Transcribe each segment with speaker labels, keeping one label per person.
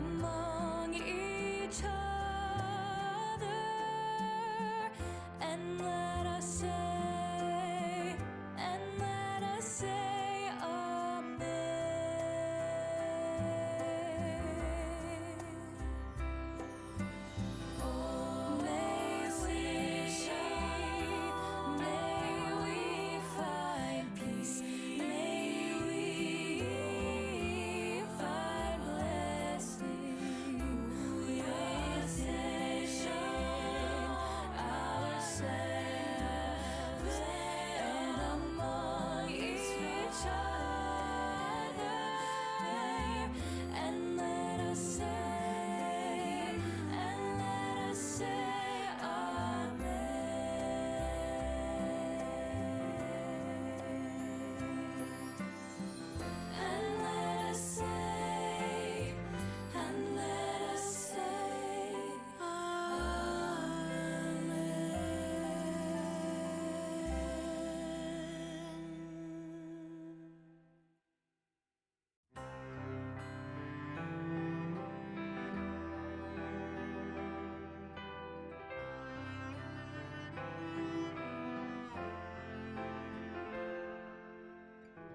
Speaker 1: among each other, and let us say, Amen. Oh, may we find peace, may we find blessing. We are saving ourselves and among each other, and let us say,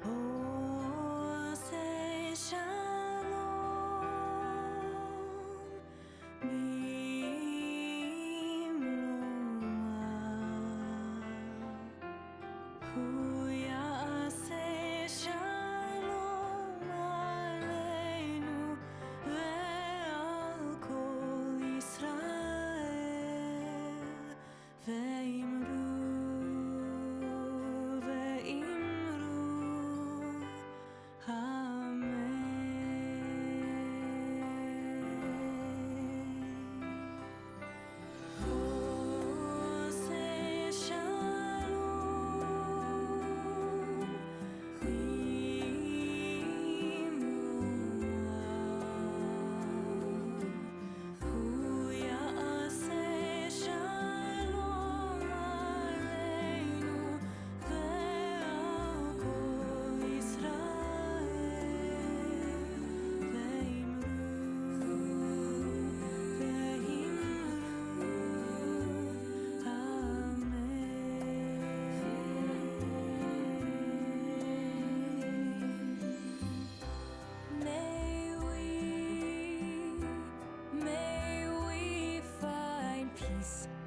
Speaker 1: Oh, say shalom, bimroma. Huya say shalom aleinu ve'al kol Yisrael ve'imru.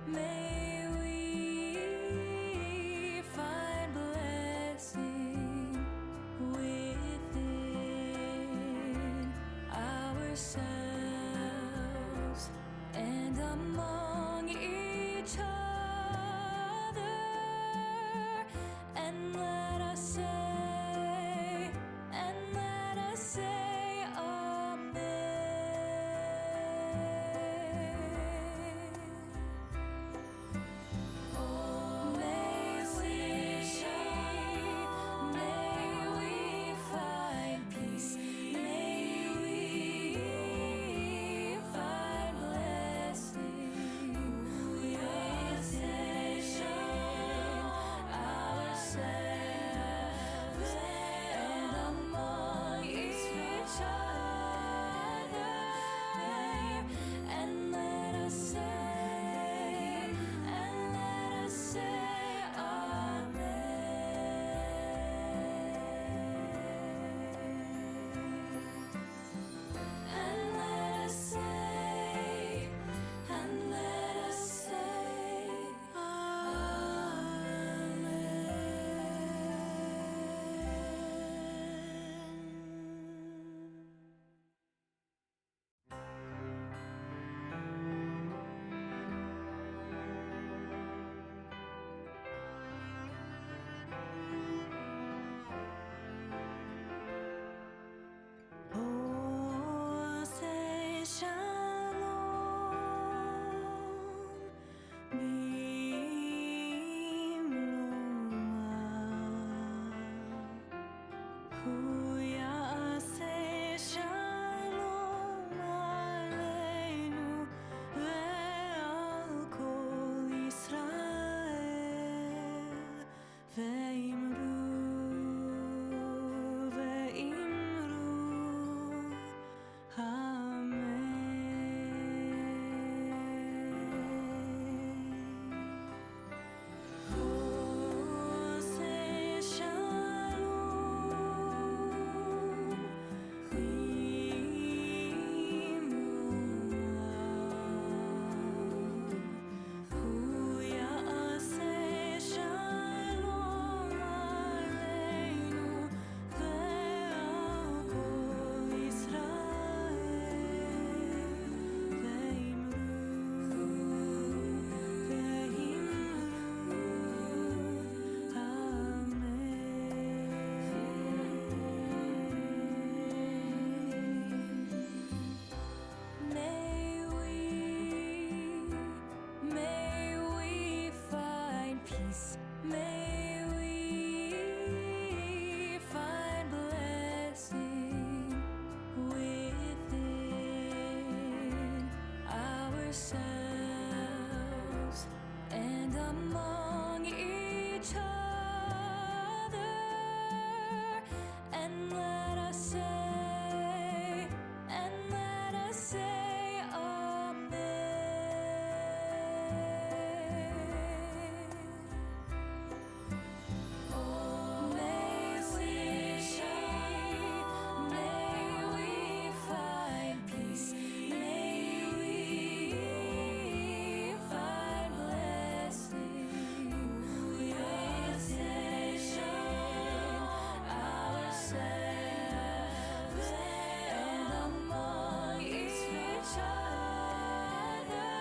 Speaker 1: May we find blessing within ourselves and among each other, and let us say, Amen. Oh, may we find peace, may we find blessing. We are ourselves and among each other, and let us say, oh, may we find peace, may we find blessing. We are ourselves and among each other,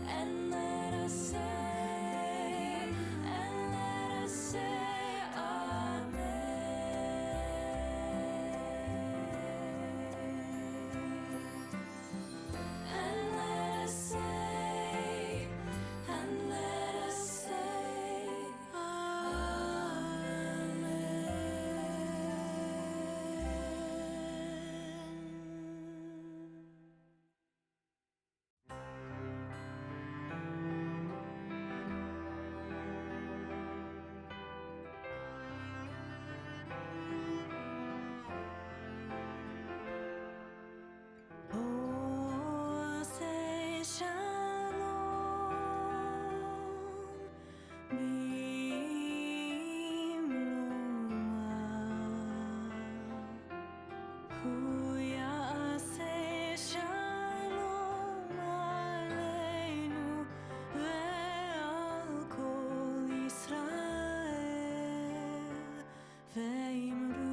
Speaker 1: and let us say, oh, say shalom, bimroa. Huya say shalom aleinu ve'al kol Yisrael, ve'imru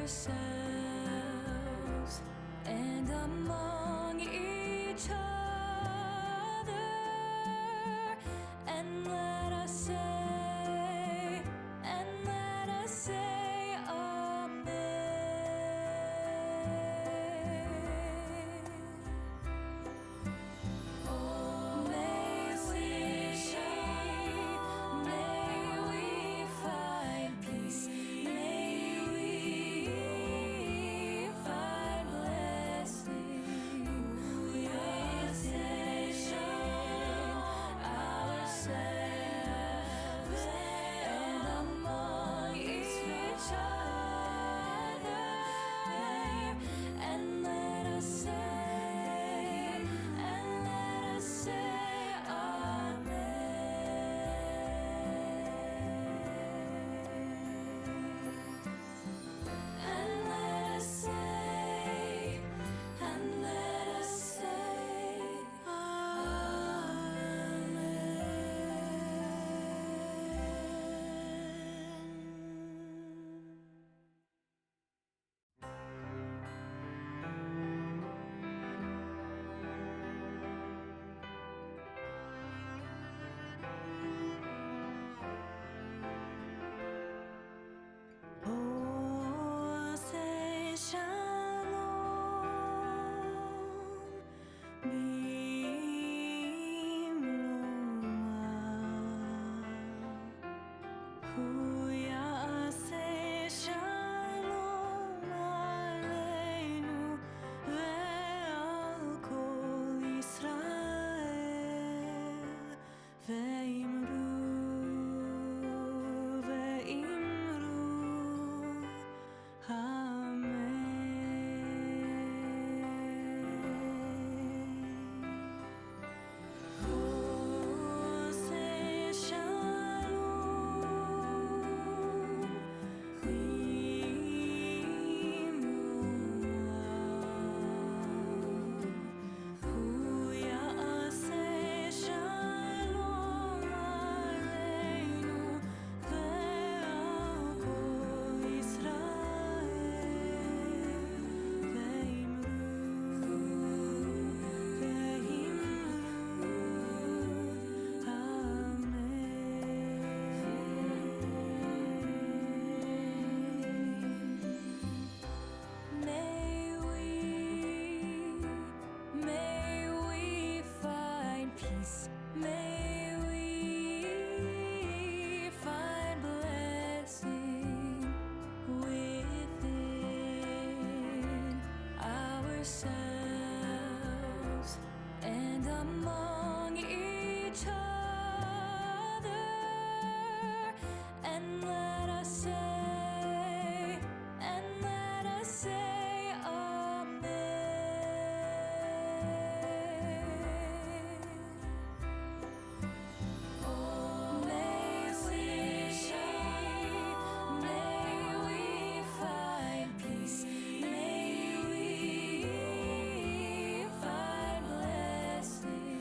Speaker 1: ourselves and among each other, and let us say, Amen. Oh, may we find peace, may we find blessing within ourselves and among each other, and let us say, oh, say shalom, bimloma, huya say shalom aleinu ve'al kol Yisrael, ve'imru and among each other, and let us say, Amen. Oh, may we find peace, may we find blessing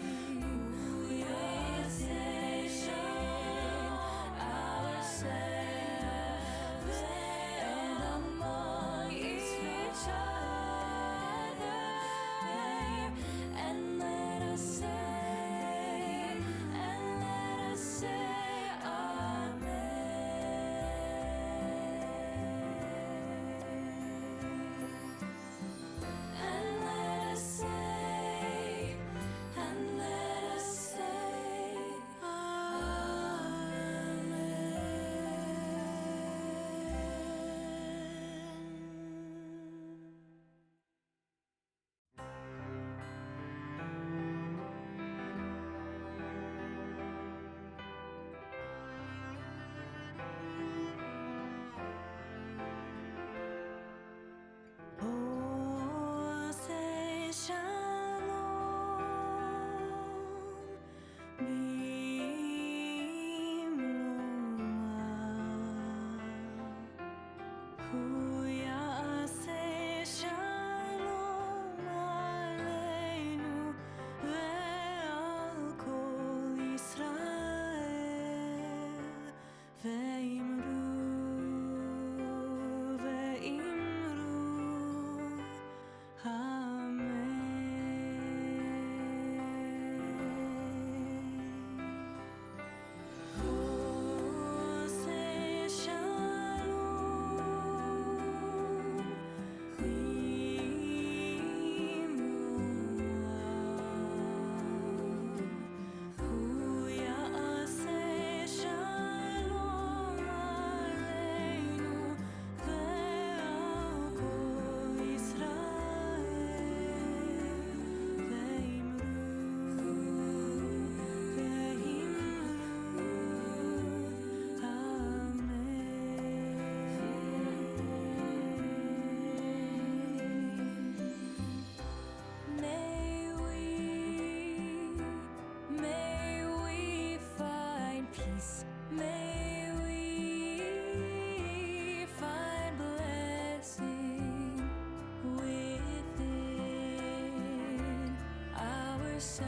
Speaker 1: ourselves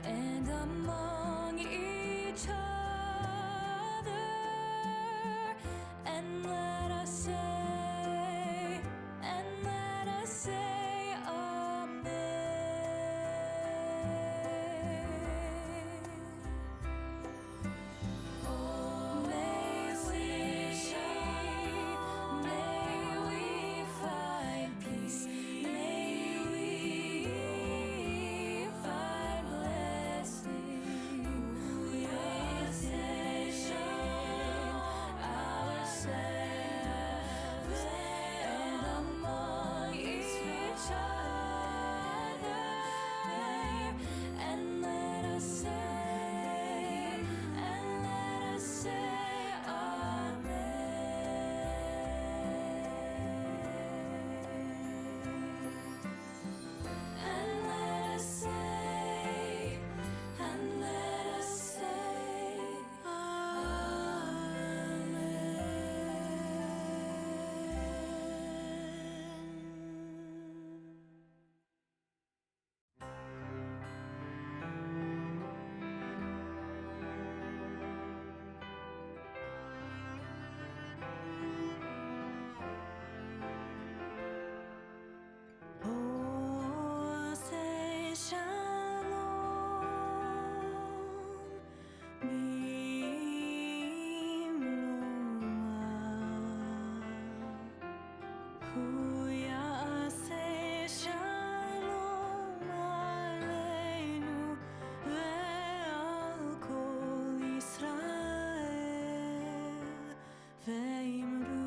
Speaker 1: and among each other, and let us say, Amen. Oh, may we find peace, may we find blessing. We are station ourselves and among each other, and let us say, oh, say shalom, bimroa. Huya say shalom aleinu ve'al kol Yisrael, ve'imru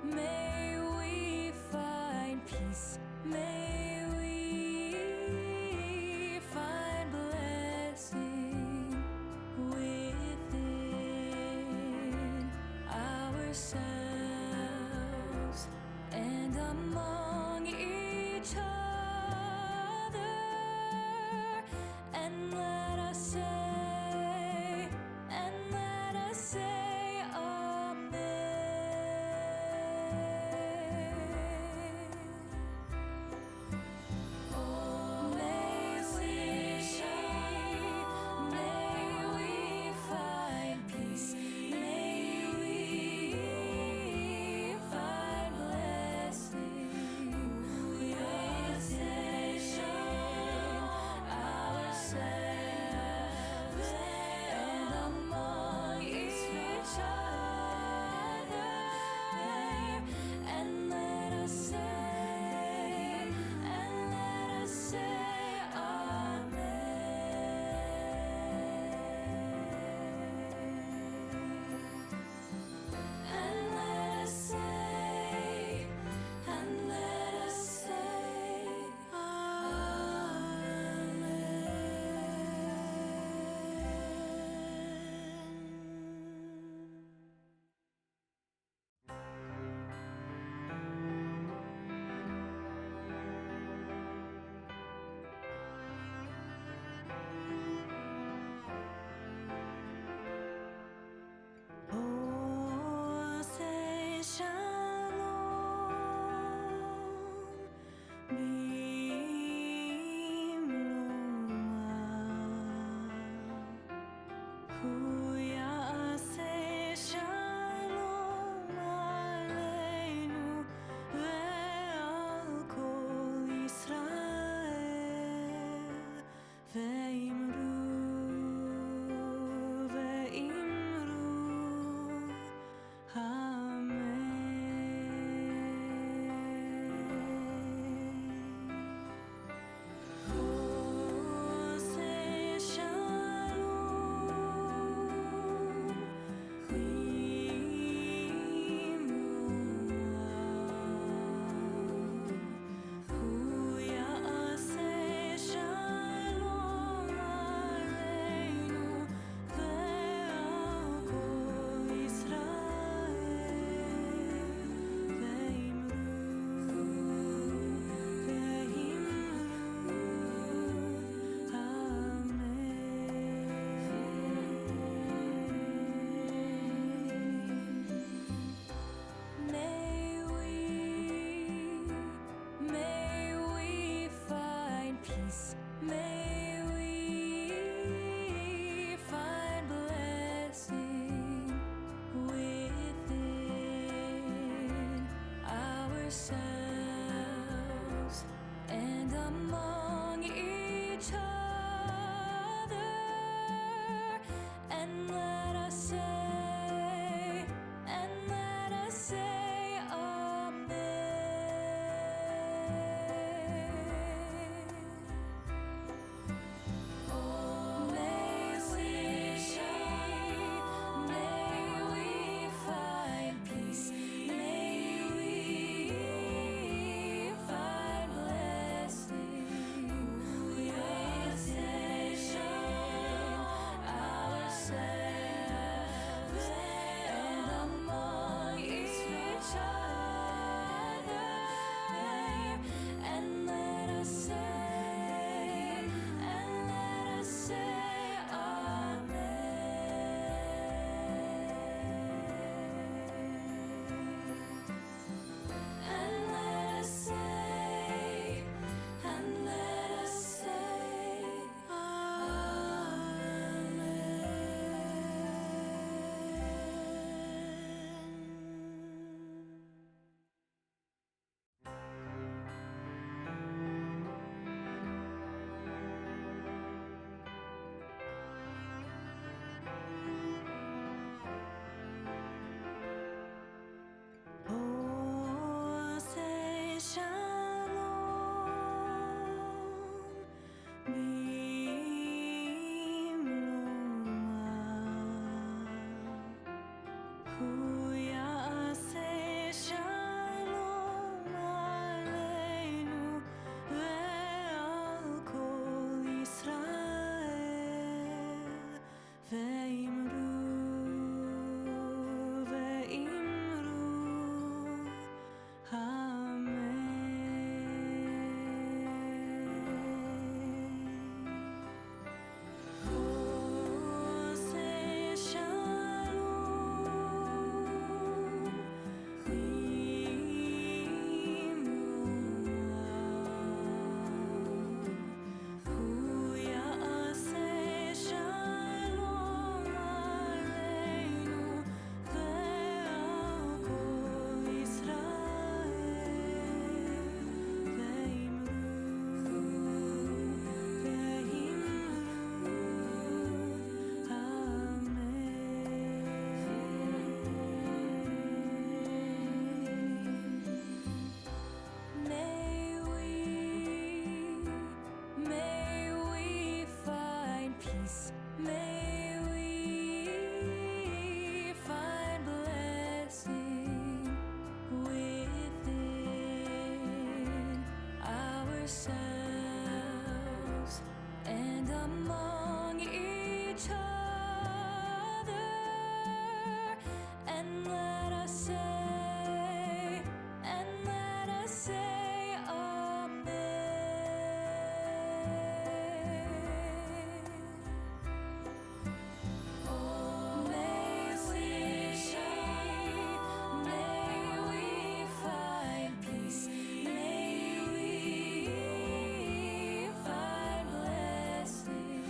Speaker 1: May we find peace, may we find blessing within ourselves and among each other, and let us say, Amen. Oh, may we find peace, may we find blessing. ourselves and among each other, and let us say, oh, may we find peace, may we find blessing, ourselves and among each other, and let us say, oh, say shalom, bimroma, huya say shalom aleinu ve'al kol Yisrael, ve'imru may we find blessing within ourselves and among each other, and let us say, oh, may we find peace, may we find blessing,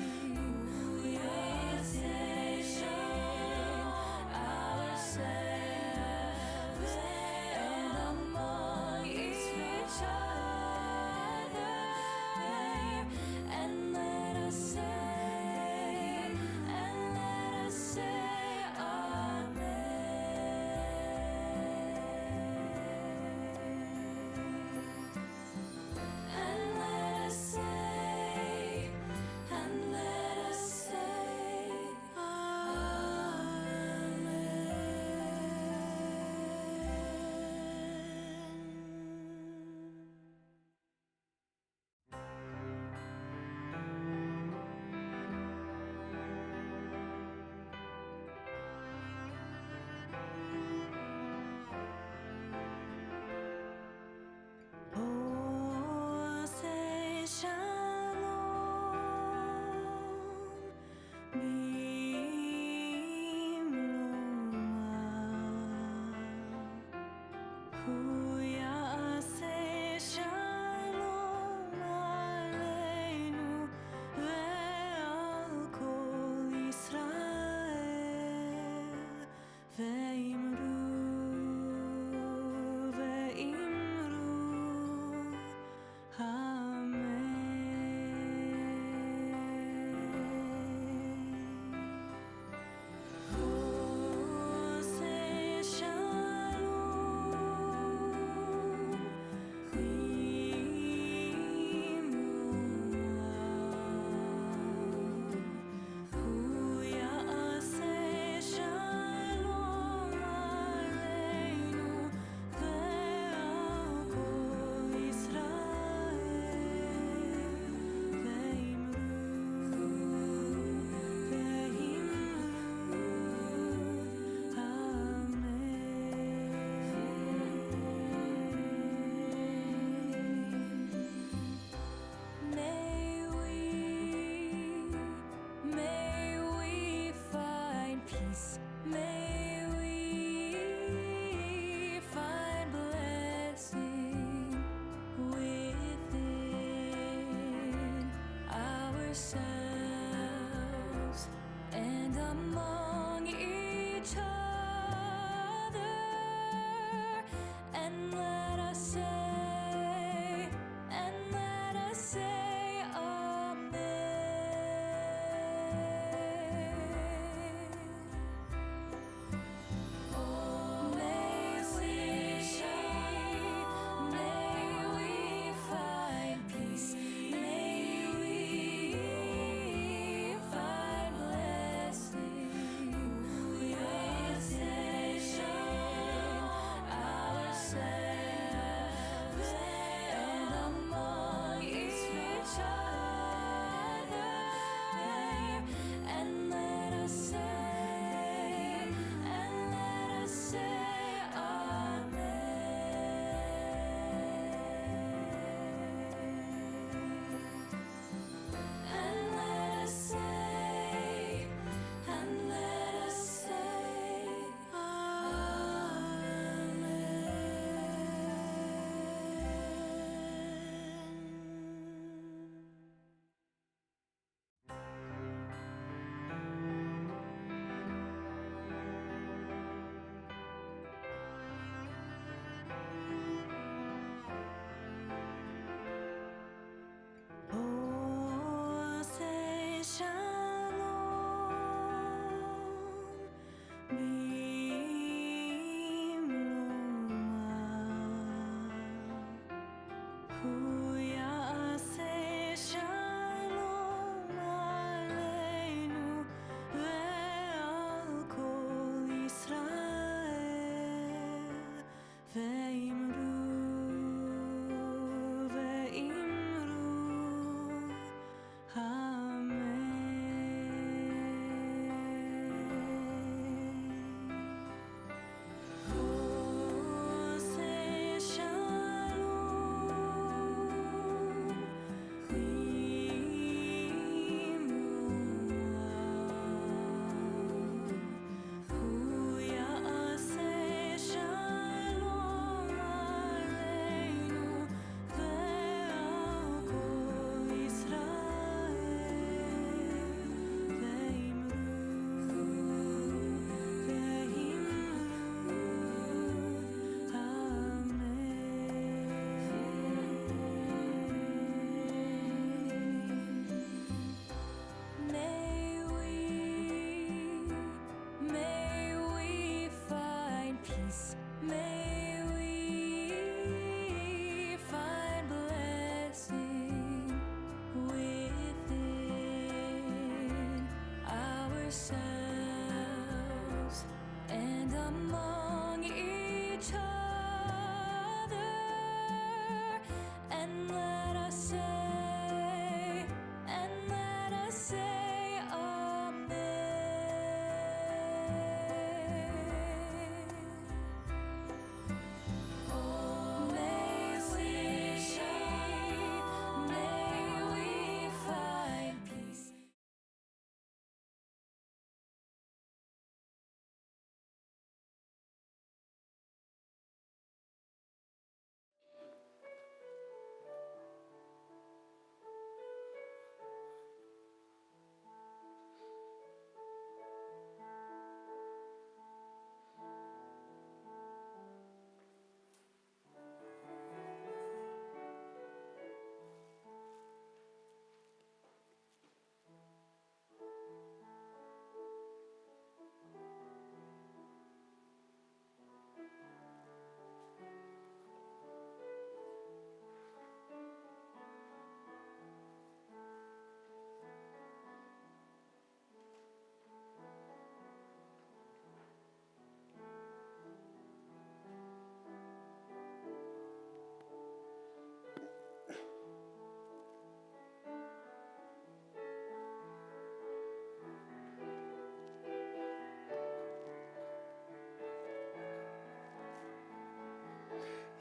Speaker 1: ויעשה שלום עלינו ועל כל ישראל ואמרו אמן. עושה שלום הוא יעשה שלום עלינו ועל כל ישראל ואמרו May we find peace. May we find blessing within ourselves and among each other. And let us say, Amen. May we find peace.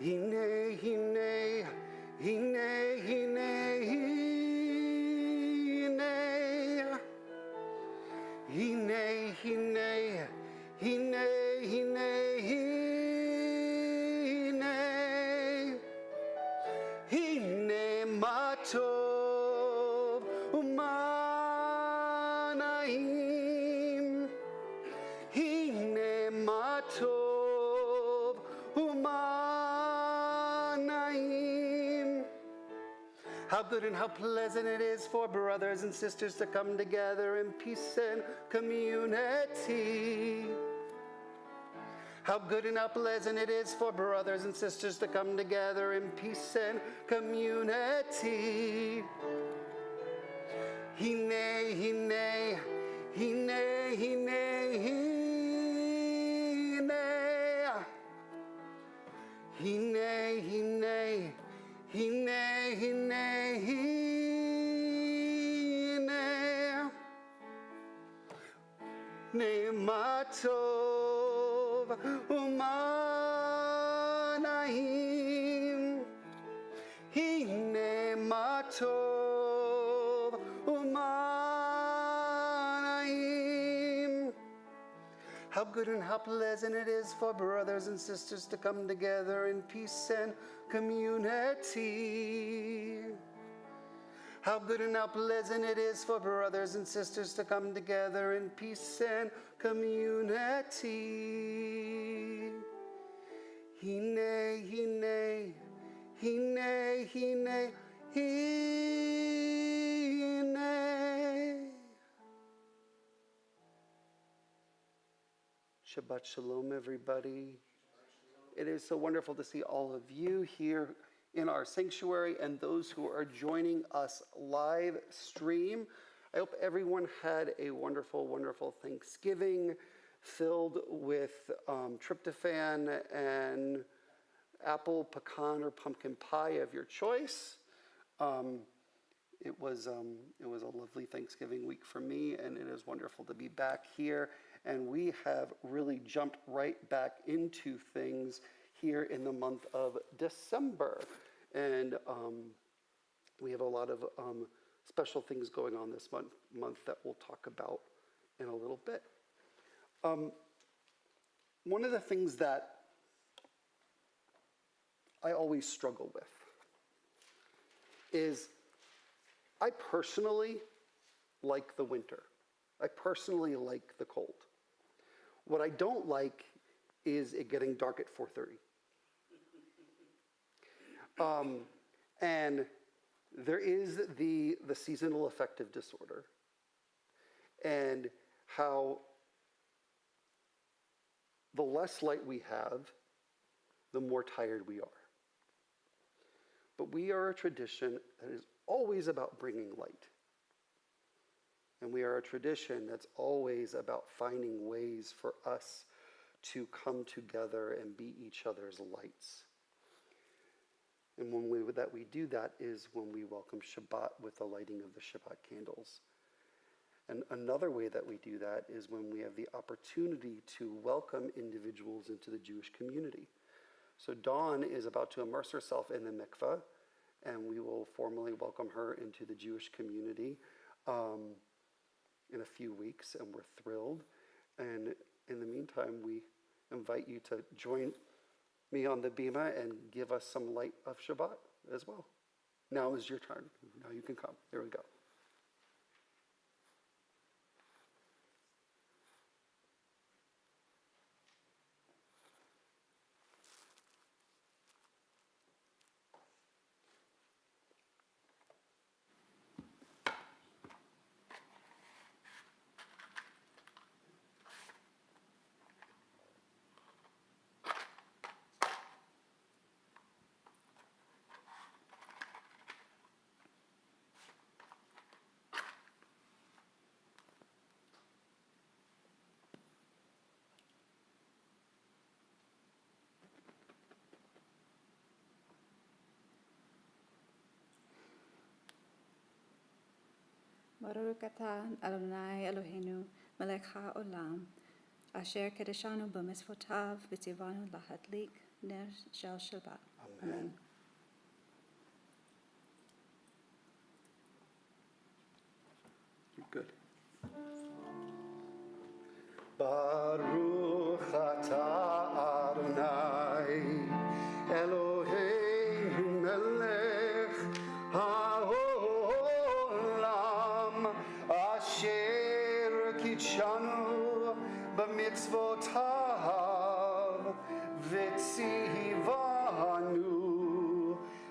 Speaker 2: Hine, hine, hine, hine, hine. Hine, hine, hine, hine, hine. Hine matov umanahim. Hine matov umanahim. How good and how pleasant it is for brothers and sisters to come together in peace and community. How good and how pleasant it is for brothers and sisters to come together in peace and community. Hine, hine, hine, hine, hine. Hine, hine, hine, hine, hine. Nematov umanahim. Hine matov umanahim. How good and how pleasant it is for brothers and sisters to come together in peace and community. How good and how pleasant it is for brothers and sisters to come together in peace and community. Hine, hine, hine, hine, hine. Shabbat shalom, everybody. It is so wonderful to see all of you here in our sanctuary and those who are joining us live stream. I hope everyone had a wonderful, wonderful Thanksgiving filled with tryptophan and apple, pecan, or pumpkin pie of your choice. It was a lovely Thanksgiving week for me, and it is wonderful to be back here. And we have really jumped right back into things here in the month of December. And we have a lot of special things going on this month that we'll talk about in a little bit. One of the things that I always struggle with is I personally like the winter. I personally like the cold. What I don't like is it getting dark at 4:30. And there is the seasonal affective disorder, and how the less light we have, the more tired we are. But we are a tradition that is always about bringing light. And we are a tradition that's always about finding ways for us to come together and be each other's lights. And one way that we do that is when we welcome Shabbat with the lighting of the Shabbat candles. And another way that we do that is when we have the opportunity to welcome individuals into the Jewish community. So Dawn is about to immerse herself in the mikveh, and we will formally welcome her into the Jewish community in a few weeks, and we're thrilled. And in the meantime, we invite you to join me on the bima and give us some light of Shabbat as well. Now is your turn. Now you can come. Here we go.
Speaker 3: Baruch atah Adonai Eloheinu melech haolam asher kedeshanu b'mitzvotav v'tzivanu lahadlik ner shel Shabbat. Amen.
Speaker 2: You're good. Baruch atah Adonai Eloheinu melech haolam asher kitshanu b'mitzvotav v'tzivanu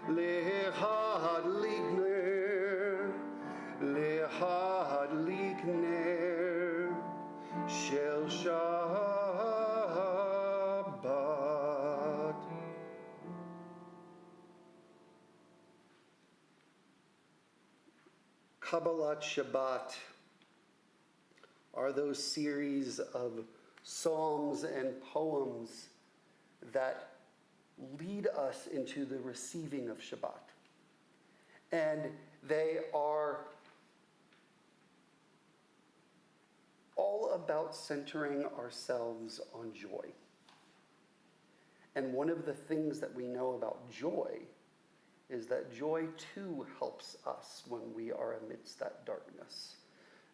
Speaker 2: lehadlik ner shel Shabbat. Kabbalat Shabbat are those series of psalms and poems that lead us into the receiving of Shabbat. And they are all about centering ourselves on joy. And one of the things that we know about joy is that joy too helps us when we are amidst that darkness.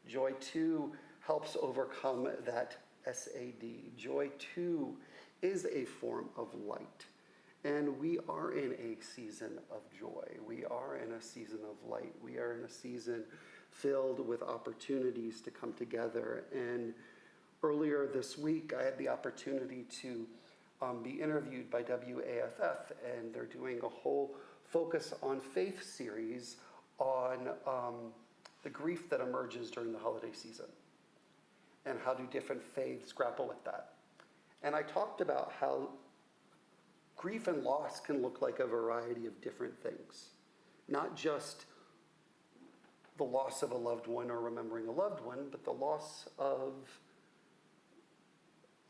Speaker 2: Joy too helps overcome that SAD. Joy too is a form of light. And we are in a season of joy. We are in a season of light. We are in a season filled with opportunities to come together. And earlier this week, I had the opportunity to be interviewed by WAFF, and they're doing a whole Focus on Faith series on the grief that emerges during the holiday season and how do different faiths grapple with that. And I talked about how grief and loss can look like a variety of different things. Not just the loss of a loved one or remembering a loved one, but the loss of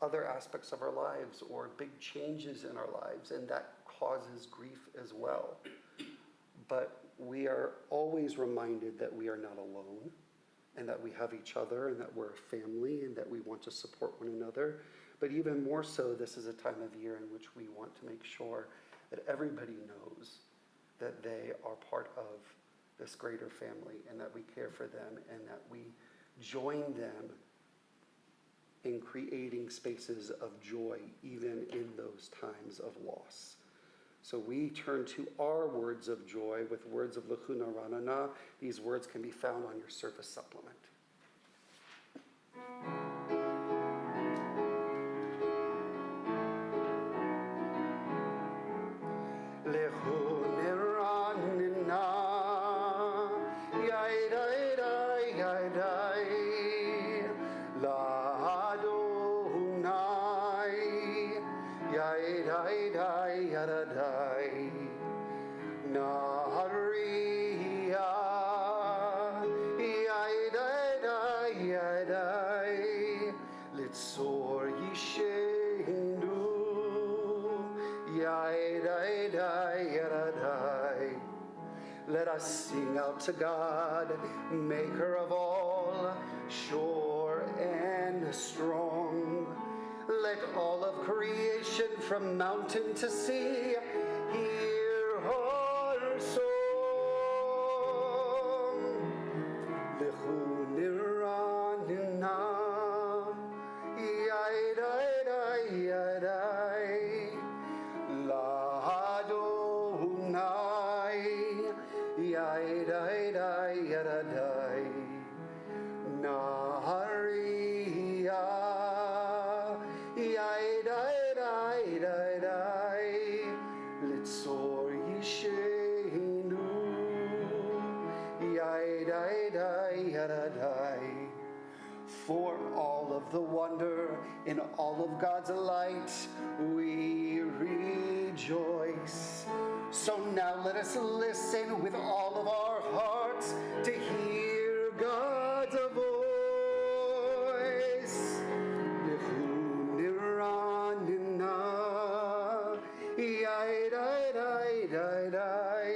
Speaker 2: other aspects of our lives or big changes in our lives, and that causes grief as well. But we are always reminded that we are not alone, and that we have each other, and that we're a family, and that we want to support one another. But even more so, this is a time of year in which we want to make sure that everybody knows that they are part of this greater family, and that we care for them, and that we join them in creating spaces of joy, even in those times of loss. So we turn to our words of joy with words of Lechuna Ranana. These words can be found on your service supplement. Lechuna Ranana, yai dai dai yai dai, la Adonai, yai dai dai yada dai, Naharia, yai dai dai yai dai, Litzor Yishenu, yai dai dai yada dai. Let us sing out to God, maker of all, sure and strong. Let all of creation from mountain to sea hear our song. Lechuniranina, yai dai dai yai dai, la Adonai, yai dai dai yada dai, Naharia, yai dai dai dai dai, Litzor Yishenu, yai dai dai yada dai. For all of the wonder in all of God's light, we rejoice. So now let us listen with all of our hearts to hear God's voice. Nechuniranina, yai dai dai dai dai,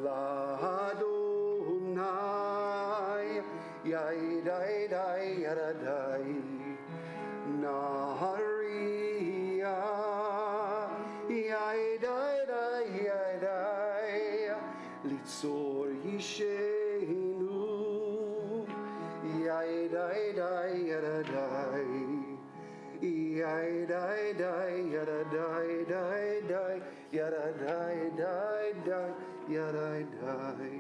Speaker 2: la Adonai, yai dai dai yada dai, Naharia, yai dai dai yai dai, Litzor Yishenu, yai dai dai yada dai, yai dai dai yada dai dai dai, yada dai dai dai, yada dai.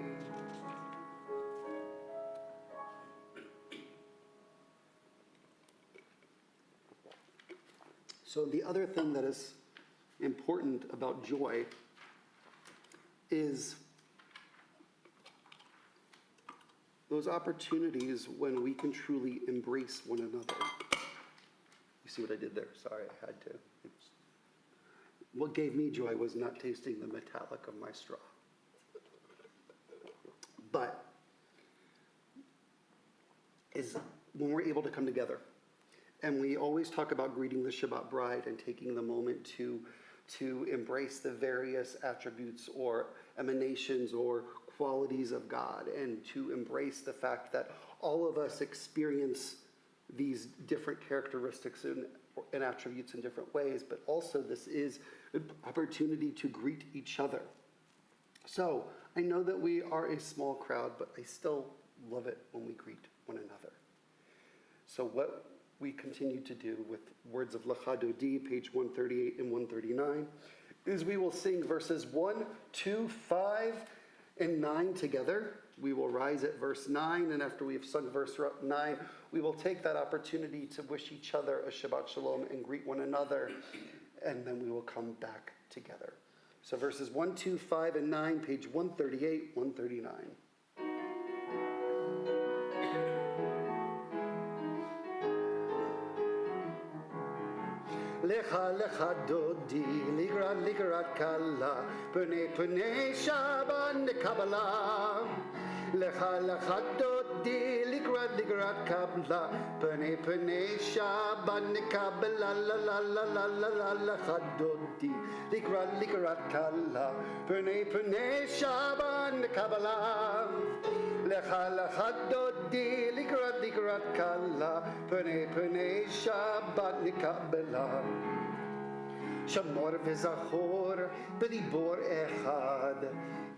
Speaker 2: So the other thing that is important about joy is those opportunities when we can truly embrace one another. You see what I did there? Sorry, I had to. What gave me joy was not tasting the metallic of my straw. But is when we're able to come together. And we always talk about greeting the Shabbat bride and taking the moment to embrace the various attributes or emanations or qualities of God, and to embrace the fact that all of us experience these different characteristics and attributes in different ways, but also this is an opportunity to greet each other. So I know that we are a small crowd, but I still love it when we greet one another. So what we continue to do with words of Lecha Dodi, page 138 and 139, is we will sing verses 1, 2, 5, and 9 together. We will rise at verse 9, and after we have sung verse 9, we will take that opportunity to wish each other a Shabbat Shalom and greet one another, and then we will come back together. So verses 1, 2, 5, and 9, page 138, 139. Lecha lecha dodi, ligrat kala, pene shaban kabbalah. Lecha dodi, ligrat kabla, pene shaban kabbalah, la lecha dodi, ligrat kala, pene shaban kabbalah. Lecha dodi, ligrat kala, pene Shabbat nikabela. Shamor v'zachor b'dibor echad.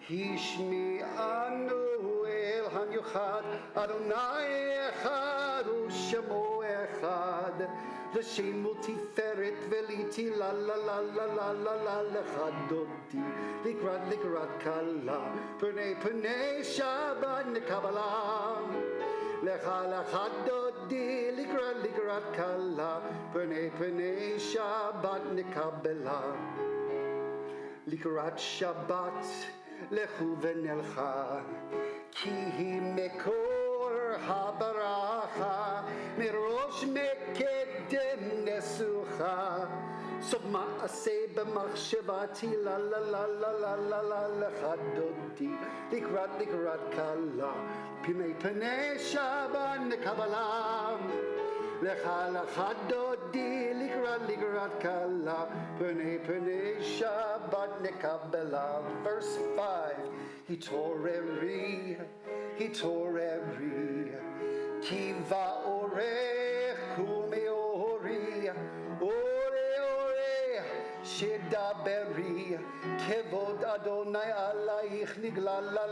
Speaker 2: Hishmi anu el hanyuchad. Adonai echad u'shemo echad. L'shem multiferet veliti la lechadoti. Ligrat kala. Pene Shabbat nikabela. Lecha dodi, ligrat kala, pene Shabbat nikabela. Ligrat Shabbat, lechu v'nelcha, ki hi mekor habaracha, mirosh mekedem nesucha. Sov ma'aseh b'machshavati la lecha dodi, ligrat kala. Pene Shabbat nikabela. Lecha dodi, ligrat kala. Pene Shabbat nikabela. Verse 5. Hitoreri, ki va'orech kumeori, ore, shedaberi, kevod Adonai alayich nigla la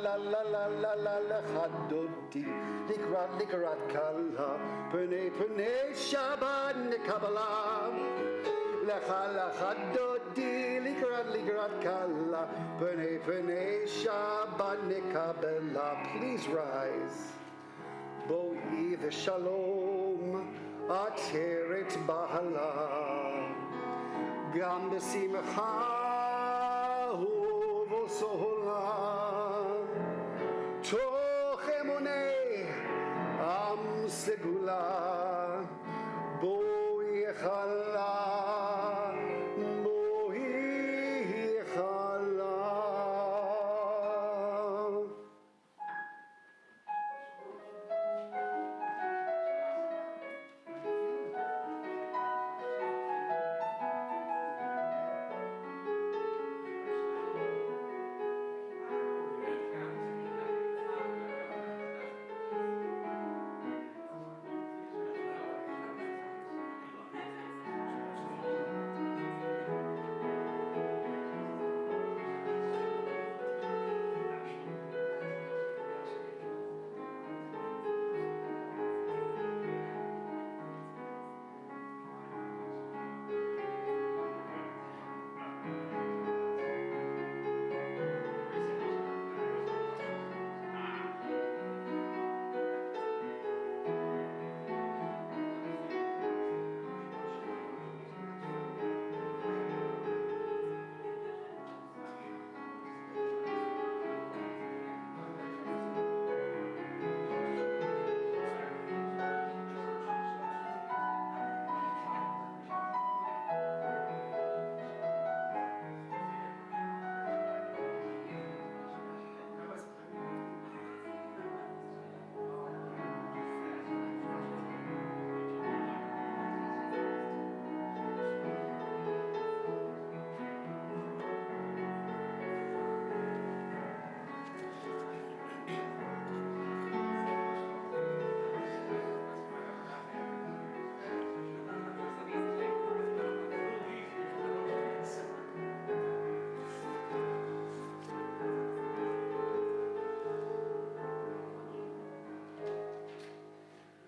Speaker 2: lecha dodi, ligrat kala, pene Shabbat nikabela. Lecha dodi, ligrat kala, pene Shabbat nikabela. Please rise. Bo'i v'shalom, ateret bahala, gam b'simcha u'v'sohola, toch emunei am segula, bo'i chala.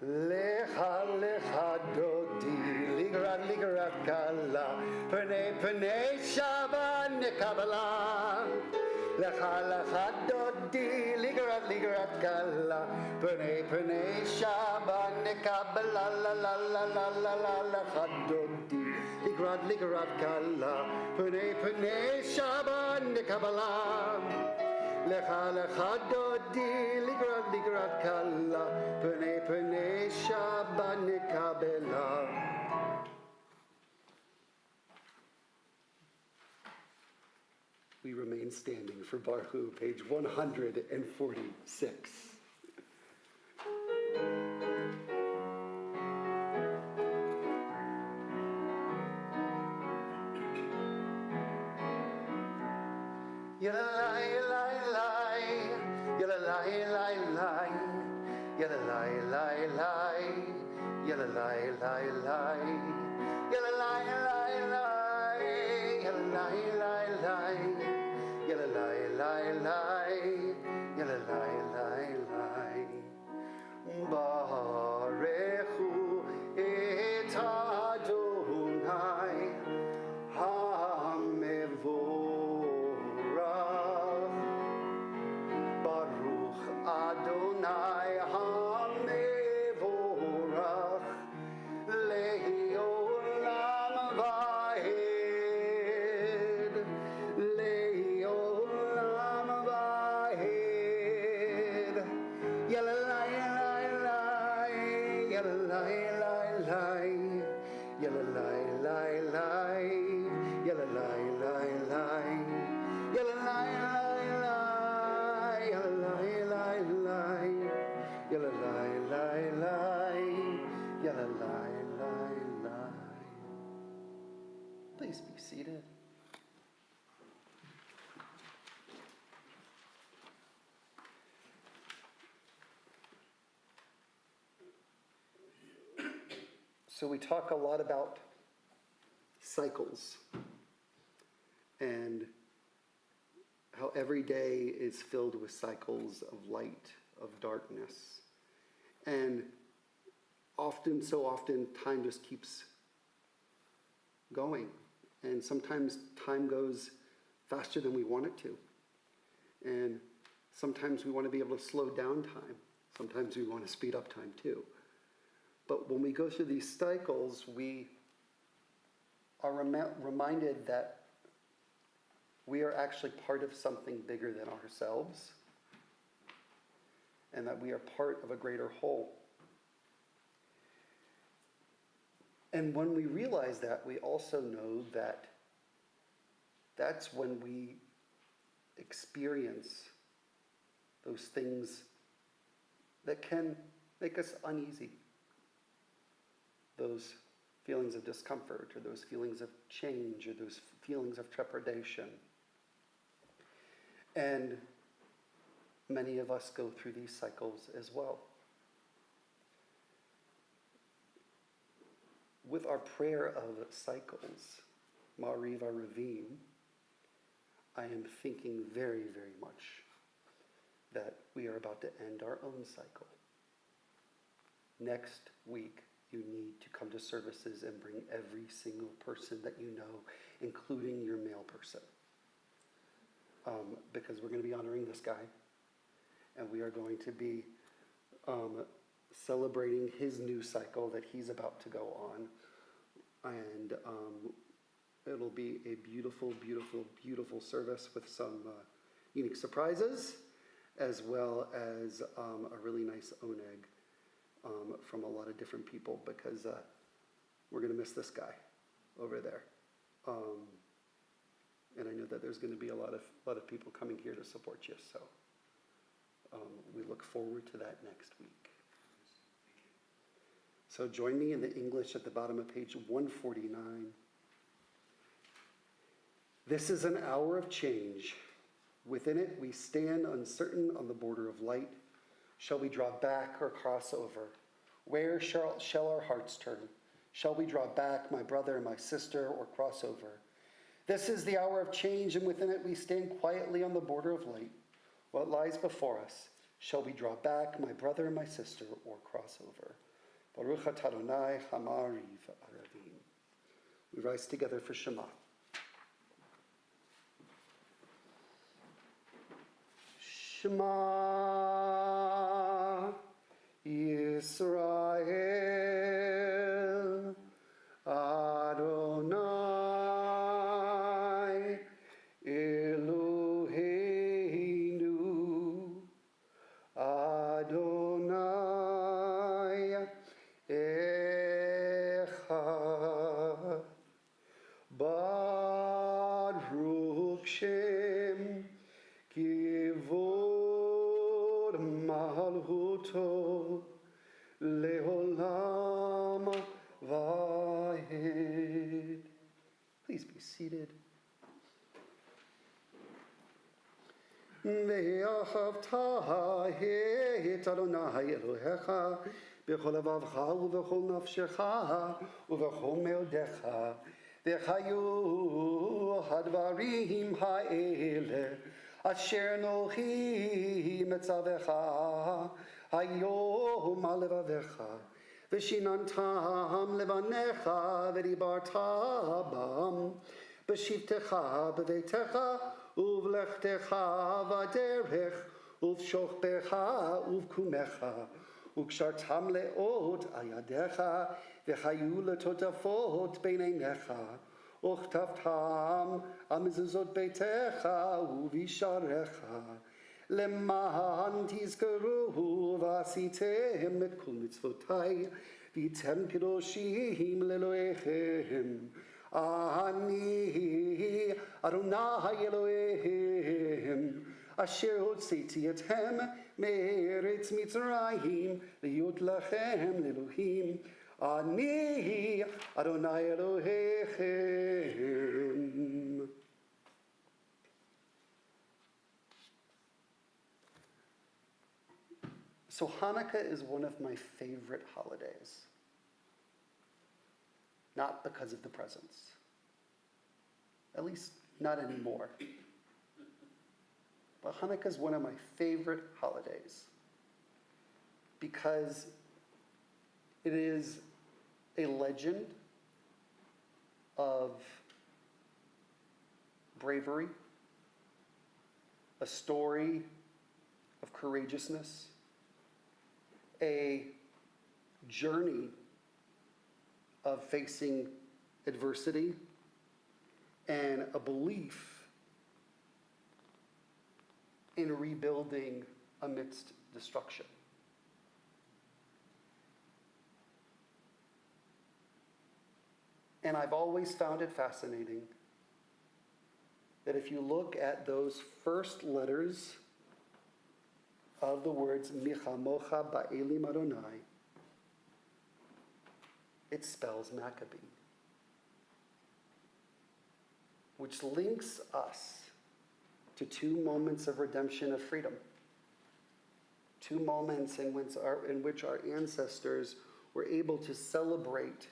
Speaker 2: Lecha dodi, ligrat kala, pene Shabbat nikabela. Lecha dodi, ligrat kala, pene Shabbat nikabela. La lecha dodi, ligrat kala, pene Shabbat nikabela. Lecha dodi, ligrat kala, pene Shabbat nikabela. we remain standing for Baruch, page 146. Yalalai, lai, lai, yalalai, lai, lai, yalalai, lai, lai, yalalai, lai, lai, yalalai, lai, lai, yalalai, lai, lai, yalalai, lai, lai, yalalai, lai, lai. Barechu et Adonai HaMevorach. Baruch Adonai HaMevorach Le'olam va'ed, Le'olam va'ed. Yalalai, lai, lai, yalalai, lai, lai, yalalai, lai, lai, yalalai, lai, lai, yalalai, lai, lai, yalalai, lai, lai, yalalai, lai, lai, yalalai, lai, lai. Please be seated. So we talk a lot about cycles and how every day is filled with cycles of light, of darkness. And so often, time just keeps going. And sometimes time goes faster than we want it to. And sometimes we want to be able to slow down time. Sometimes we want to speed up time too. But when we go through these cycles, we are reminded that we are actually part of something bigger than ourselves, and that we are part of a greater whole. And when we realize that, we also know that that's when we experience those things that can make us uneasy. Those feelings of discomfort, or those feelings of change, or those feelings of trepidation. And many of us go through these cycles as well. With our prayer of cycles, Ma'ariv Aruvim, I am thinking very, very much that we are about to end our own cycle. Next week, you need to come to services and bring every single person that you know, including your male person. Because we're going to be honoring this guy, and we are going to be celebrating his new cycle that he's about to go on. And it'll be a beautiful, beautiful, beautiful service with some unique surprises, as well as a really nice oneg from a lot of different people, because we're going to miss this guy over there. And I know that there's going to be a lot of people coming here to support you, so we look forward to that next week. So join me in the English at the bottom of page 149. This is an hour of change. Within it, we stand uncertain on the border of light. Shall we draw back or cross over? Where shall our hearts turn? Shall we draw back, my brother and my sister, or cross over? This is the hour of change, and within it we stand quietly on the border of light. What lies before us? Shall we draw back, my brother and my sister, or cross over? Baruch atah Adonai HaMa'ariv Aruvim. We rise together for Shema. Shema Yisrael Adonai Eloheinu Adonai Echad Baruch Shem ואהבת את אדוני אלוהיך בכל לבבך ובכל נפשך ובכל מאודיך. וחיו הדברים האלה אשר אנוכי מצווך היום על לבביך, ושיננתם לבניך ודיברת בם בשבתך בביתך ובלכתך בדרך ובשוכבך ובקומך, וקשרתם לאות על ידיך וחיו לטוטפות בין עיניך, וכתבתם על מזוזות ביתך ובשעריך, למען תזכרו ועשיתם את כל מצוותי והייתם קדושים לאלוהיכם. אני אדוני אלוהיהם אשר הוצאתי אתכם מארץ מצרים להיות לכם לאלוהים. אני אדוני אלוהיכם. So Hanukkah is one of my favorite holidays. Not because of the presents. At least not anymore. But Hanukkah is one of my favorite holidays because it is a legend of bravery, a story of courageousness, a journey of facing adversity, and a belief in rebuilding amidst destruction. And I've always found it fascinating that if you look at those first letters of the words Michamocha Ba'elim Adonai, it spells Maccabee, which links us to two moments of redemption of freedom, two moments in which our ancestors were able to celebrate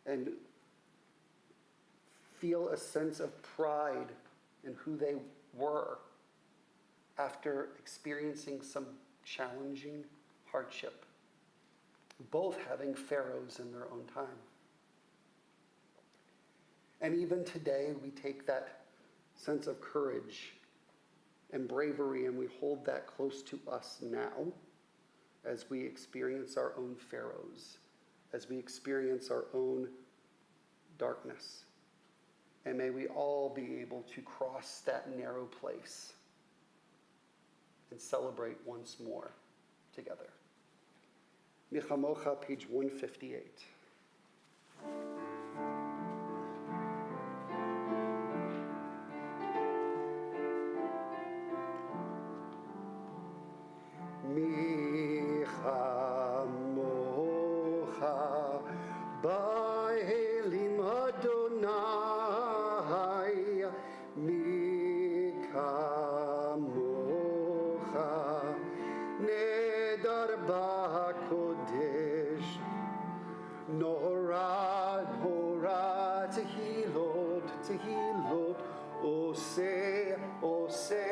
Speaker 2: and feel a sense of pride in who they were after experiencing some challenging hardship, both having pharaohs in their own time. And even today, we take that sense of courage and bravery and we hold that close to us now as we experience our own pharaohs, as we experience our own darkness. And may we all be able to cross that narrow place and celebrate once more together. Michamocha, page 158. Michamocha Ba'elim Adonai, Michamocha Nedar Ba'kodesh, Nora, Nora, Tehilot, Tehilot, Ose, Ose,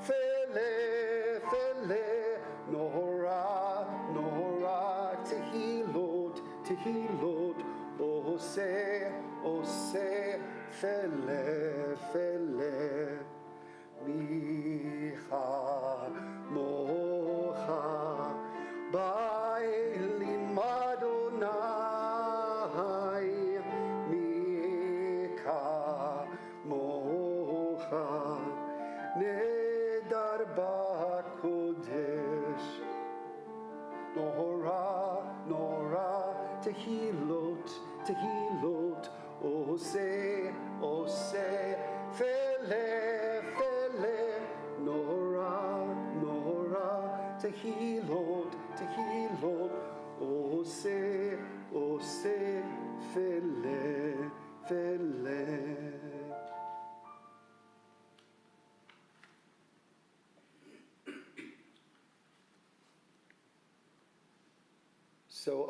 Speaker 2: Fele, Fele, Nora, Nora, Tehilot, Tehilot, Ose, Ose, Fele, Fele, Micha, Mocha, Ba'elim Adonai, Micha, Mocha, Nedar Ba'kodesh, Nora, Nora, Tehilot, Tehilot, Ose, Ose, Fele, Fele, Nora, Nora, Tehilot, Tehilot, Ose, Ose, Fele, Fele. So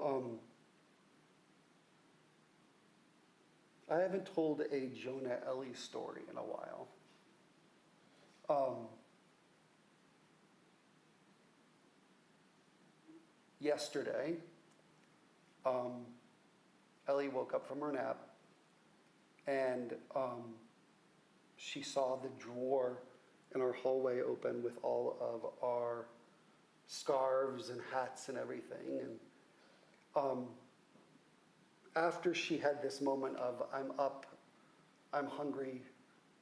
Speaker 2: I haven't told a Jonah Ellie story in a while. Yesterday, Ellie woke up from her nap, and she saw the drawer in our hallway open with all of our scarves and hats and everything. And after she had this moment of, I'm up, I'm hungry,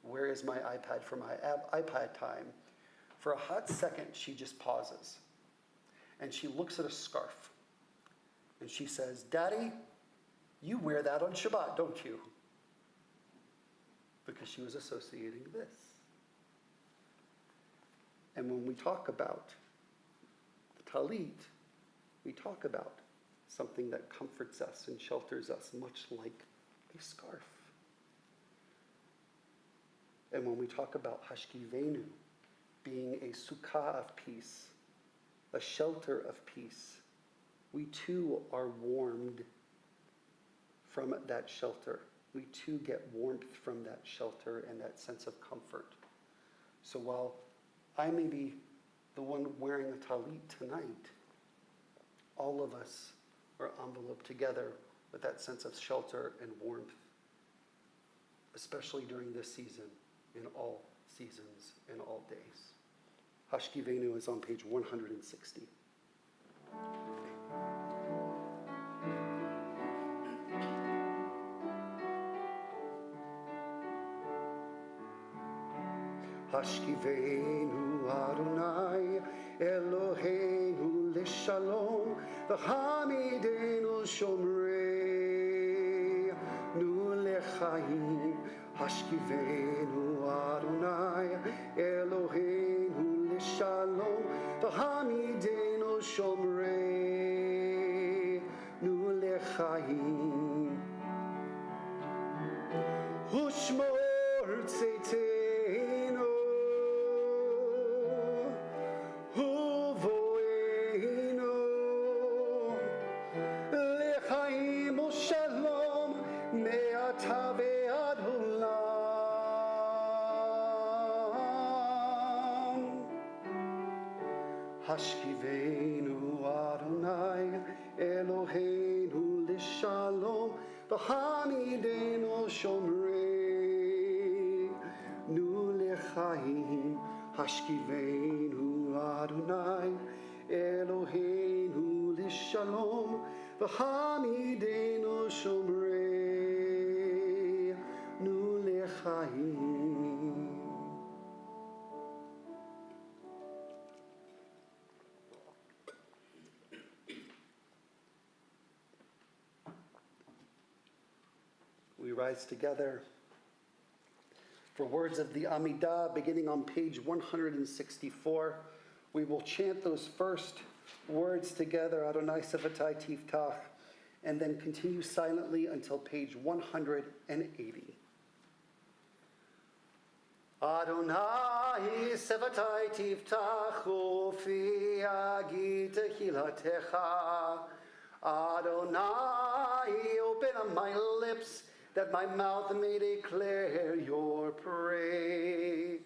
Speaker 2: where is my iPad for my iPad time? For a hot second, she just pauses. And she looks at a scarf. And she says, Daddy, you wear that on Shabbat, don't you? Because she was associating this. And when we talk about the talit, we talk about something that comforts us and shelters us, much like a scarf. And when we talk about hashkivenu, being a sukkah of peace, a shelter of peace, we too are warmed from that shelter. We too get warmth from that shelter and that sense of comfort. So while I may be the one wearing a talit tonight, all of us are enveloped together with that sense of shelter and warmth, especially during this season, in all seasons, in all days. Hashkivenu is on page 160. Hashkivenu Adonai Eloheinu Lishalom V'hamidenu Shomrei Nu Lechaim Hashkivenu Adonai Eloheinu Lishalom V'hamidenu Shomrei Nu Lechaim Hushmor Tzeitenu Hashkivenu Adonai Eloheinu Lishalom V'hamidenu Shomrei Nu Lechaim Hashkivenu Adonai Eloheinu Lishalom V'hamidenu Shomrei Nu Lechaim. We rise together for words of the Amidah, beginning on page 164. We will chant those first words together, Adonai Sevatai Tiftach, and then continue silently until page 180. Adonai Sevatai Tiftach ufi agi tehilatecha. Adonai, open up my lips, that my mouth may declare your praise.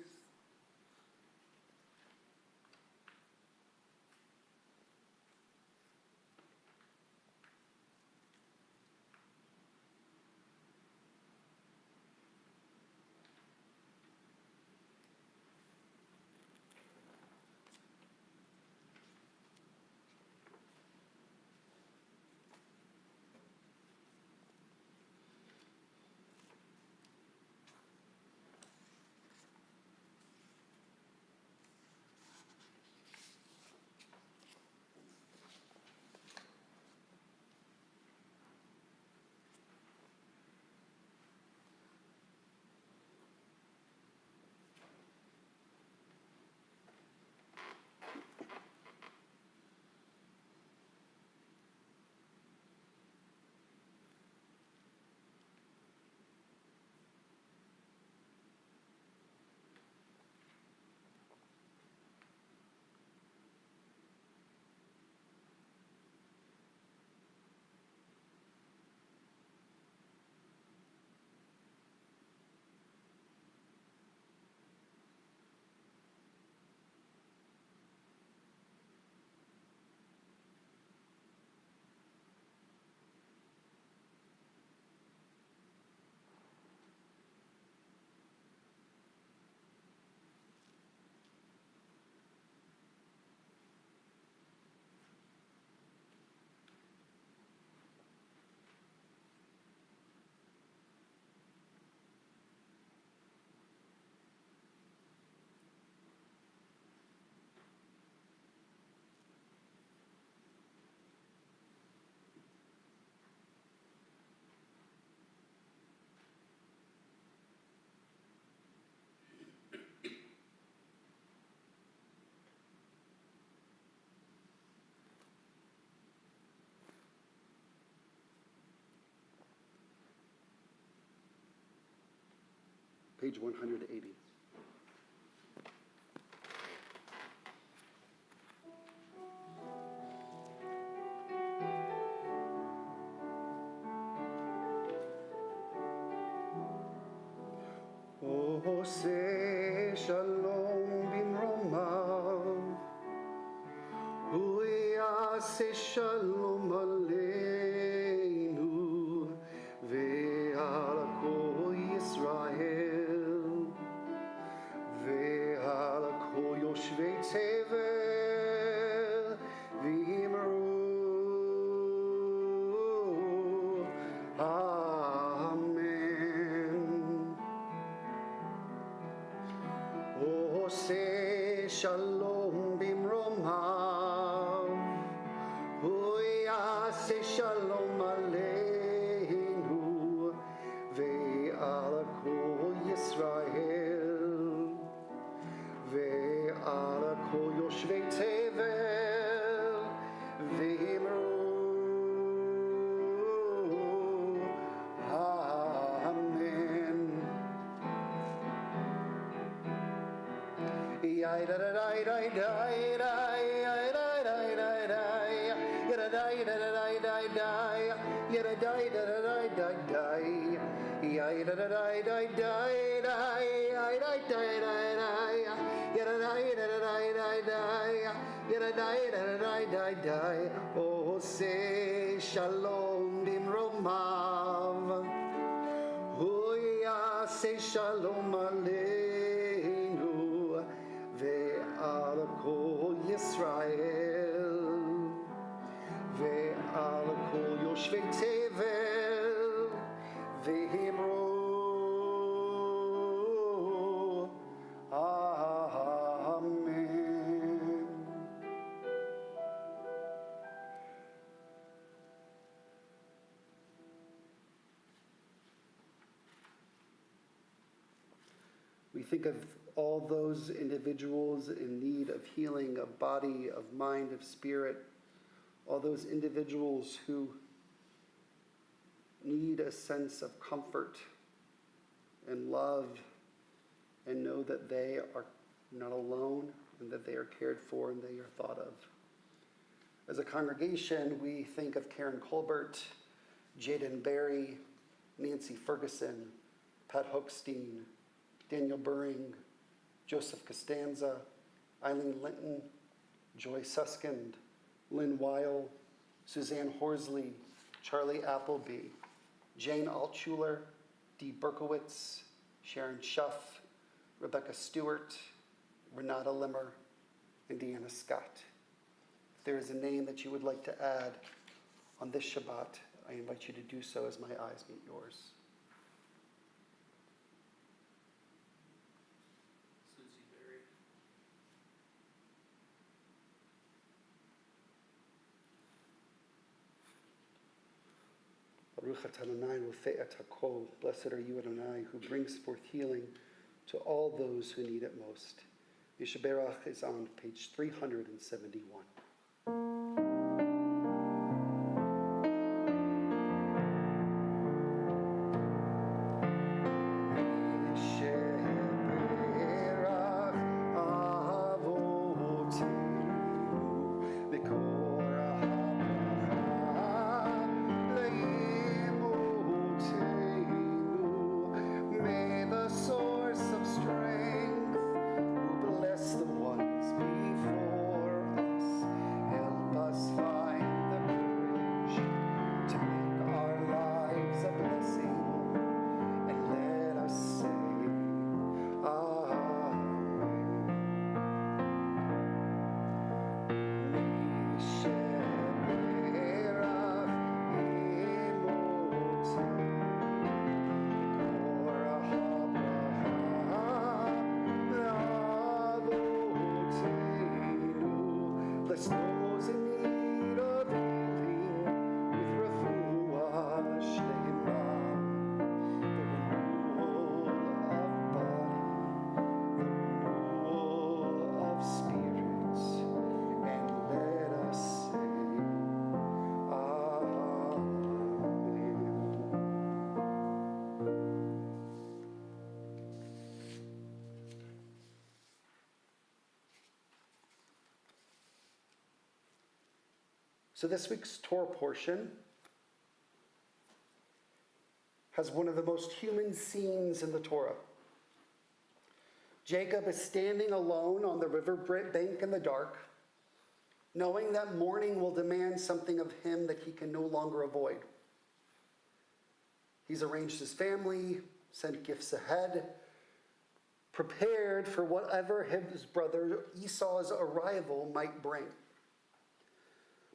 Speaker 2: page 180. Ose shalom bimromav, hu yaseh shalom aleinu, ve'al kol Yisrael, ve'al kol yoshvei tevel, v'yimru Amen. Ose shalom bimromav, hu yaseh shalom aleinu, ve'al kol Yisrael, ve'al kol yoshvei tevel, v'yimru Amen. Oh, say shalom bimromav, hu yaseh shalom aleinu, ve'al kol Yisrael, ve'al kol yoshvei tevel, v'yimru Amen. We think of all those individuals in need of healing, of body, of mind, of spirit, all those individuals who need a sense of comfort and love and know that they are not alone and that they are cared for and they are thought of. As a congregation, we think of Karen Colbert, Jaden Berry, Nancy Ferguson, Pat Hochstein, Daniel Buring, Joseph Costanza, Eileen Linton, Joy Suskind, Lynn Weil, Suzanne Horsley, Charlie Appleby, Jane Altschuler, Dee Berkowitz, Sharon Schuff, Rebecca Stewart, Renata Limmer, and Deanna Scott. If there is a name that you would like to add on this Shabbat, I invite you to do so as my eyes meet yours.
Speaker 4: Susie Berry.
Speaker 2: Baruch atah Adonai rofei et hakol. Blessed are you, Adonai, who brings forth healing to all those who need it most. Yeshaberach is on page 371. May the source of strength, who bless the ones before us, help us So this week's Torah portion has one of the most human scenes in the Torah. Jacob is standing alone on the river bank in the dark, knowing that morning will demand something of him that he can no longer avoid. He's arranged his family, sent gifts ahead, prepared for whatever his brother Esau's arrival might bring.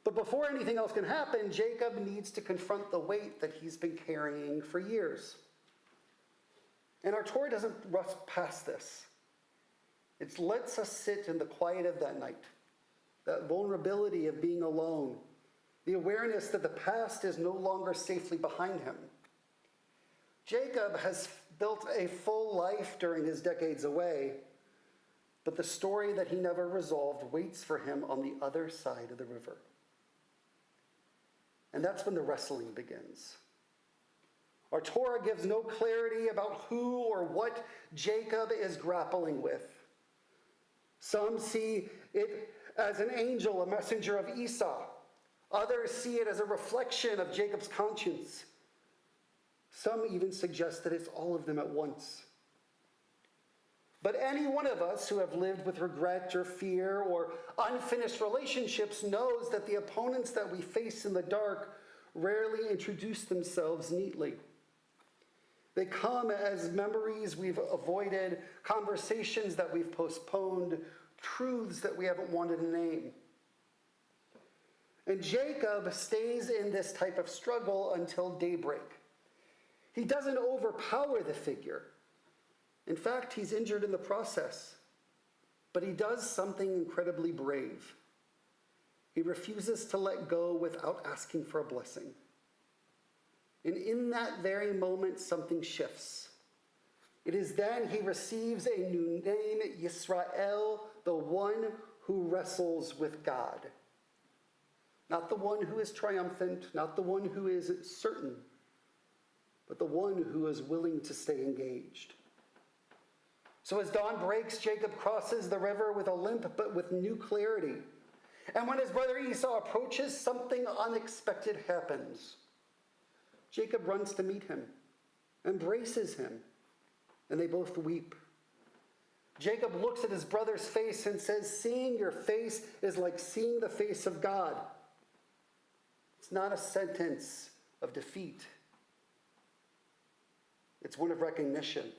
Speaker 2: But before anything else can happen, Jacob needs to confront the weight that he's been carrying for years. And our Torah doesn't rush past this. It lets us sit in the quiet of that night, that vulnerability of being alone, the awareness that the past is no longer safely behind him. Jacob has built a full life during his decades away, but the story that he never resolved waits for him on the other side of the river. And that's when the wrestling begins. Our Torah gives no clarity about who or what Jacob is grappling with. Some see it as an angel, a messenger of Esau. Others see it as a reflection of Jacob's conscience. Some even suggest that it's all of them at once. But any one of us who have lived with regret or fear or unfinished relationships knows that the opponents that we face in the dark rarely introduce themselves neatly. They come as memories we've avoided, conversations that we've postponed, truths that we haven't wanted to name. And Jacob stays in this type of struggle until daybreak. He doesn't overpower the figure. In fact, he's injured in the process. But he does something incredibly brave. He refuses to let go without asking for a blessing. And in that very moment, something shifts. It is then he receives a new name, Yisrael, the one who wrestles with God. Not the one who is triumphant, not the one who is certain, but the one who is willing to stay engaged. So as dawn breaks, Jacob crosses the river with a limp, but with new clarity. And when his brother Esau approaches, something unexpected happens. Jacob runs to meet him, embraces him, and they both weep. Jacob looks at his brother's face and says, "Seeing your face is like seeing the face of God." It's not a sentence of defeat. It's one of recognition,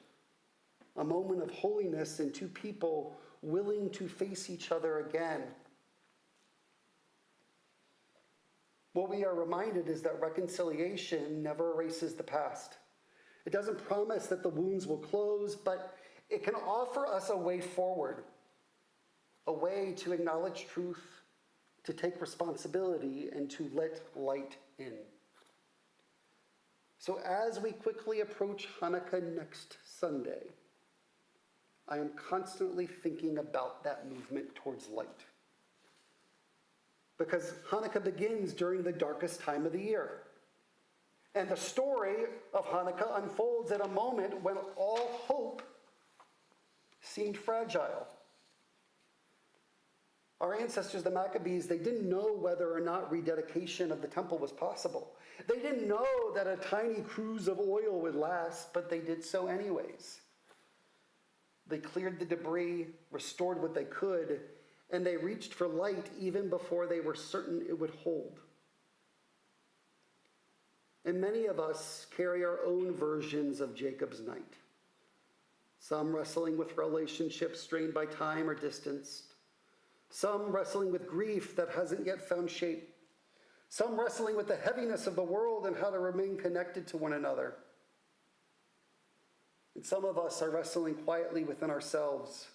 Speaker 2: a moment of holiness and two people willing to face each other again. What we are reminded is that reconciliation never erases the past. It doesn't promise that the wounds will close, but it can offer us a way forward, a way to acknowledge truth, to take responsibility, and to let light in. So as we quickly approach Hanukkah next Sunday, I am constantly thinking about that movement towards light. Because Hanukkah begins during the darkest time of the year. And the story of Hanukkah unfolds at a moment when all hope seemed fragile. Our ancestors, the Maccabees, they didn't know whether or not rededication of the temple was possible. They didn't know that a tiny cruse of oil would last, but they did so anyways. They cleared the debris, restored what they could, and they reached for light even before they were certain it would hold. And many of us carry our own versions of Jacob's night. Some wrestling with relationships strained by time or distance. Some wrestling with grief that hasn't yet found shape. Some wrestling with the heaviness of the world and how to remain connected to one another. And some of us are wrestling quietly within ourselves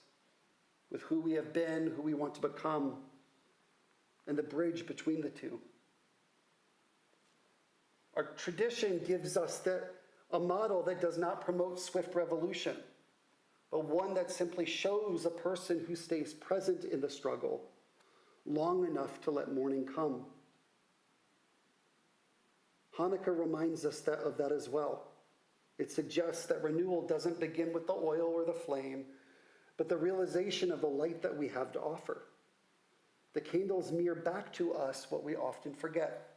Speaker 2: with who we have been, who we want to become, and the bridge between the two. Our tradition gives us a model that does not promote swift revolution, but one that simply shows a person who stays present in the struggle long enough to let morning come. Hanukkah reminds us of that as well. It suggests that renewal doesn't begin with the oil or the flame, but the realization of the light that we have to offer. The candles mirror back to us what we often forget.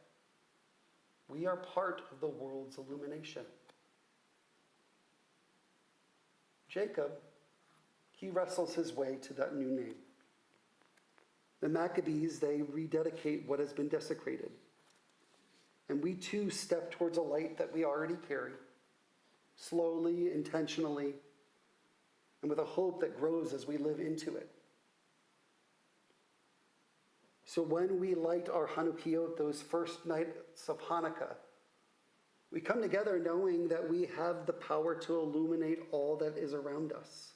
Speaker 2: We are part of the world's illumination. Jacob, he wrestles his way to that new name. The Maccabees, they rededicate what has been desecrated. And we too step towards a light that we already carry, slowly, intentionally, and with a hope that grows as we live into it. So when we light our Hanukkot, those first nights of Hanukkah, we come together knowing that we have the power to illuminate all that is around us.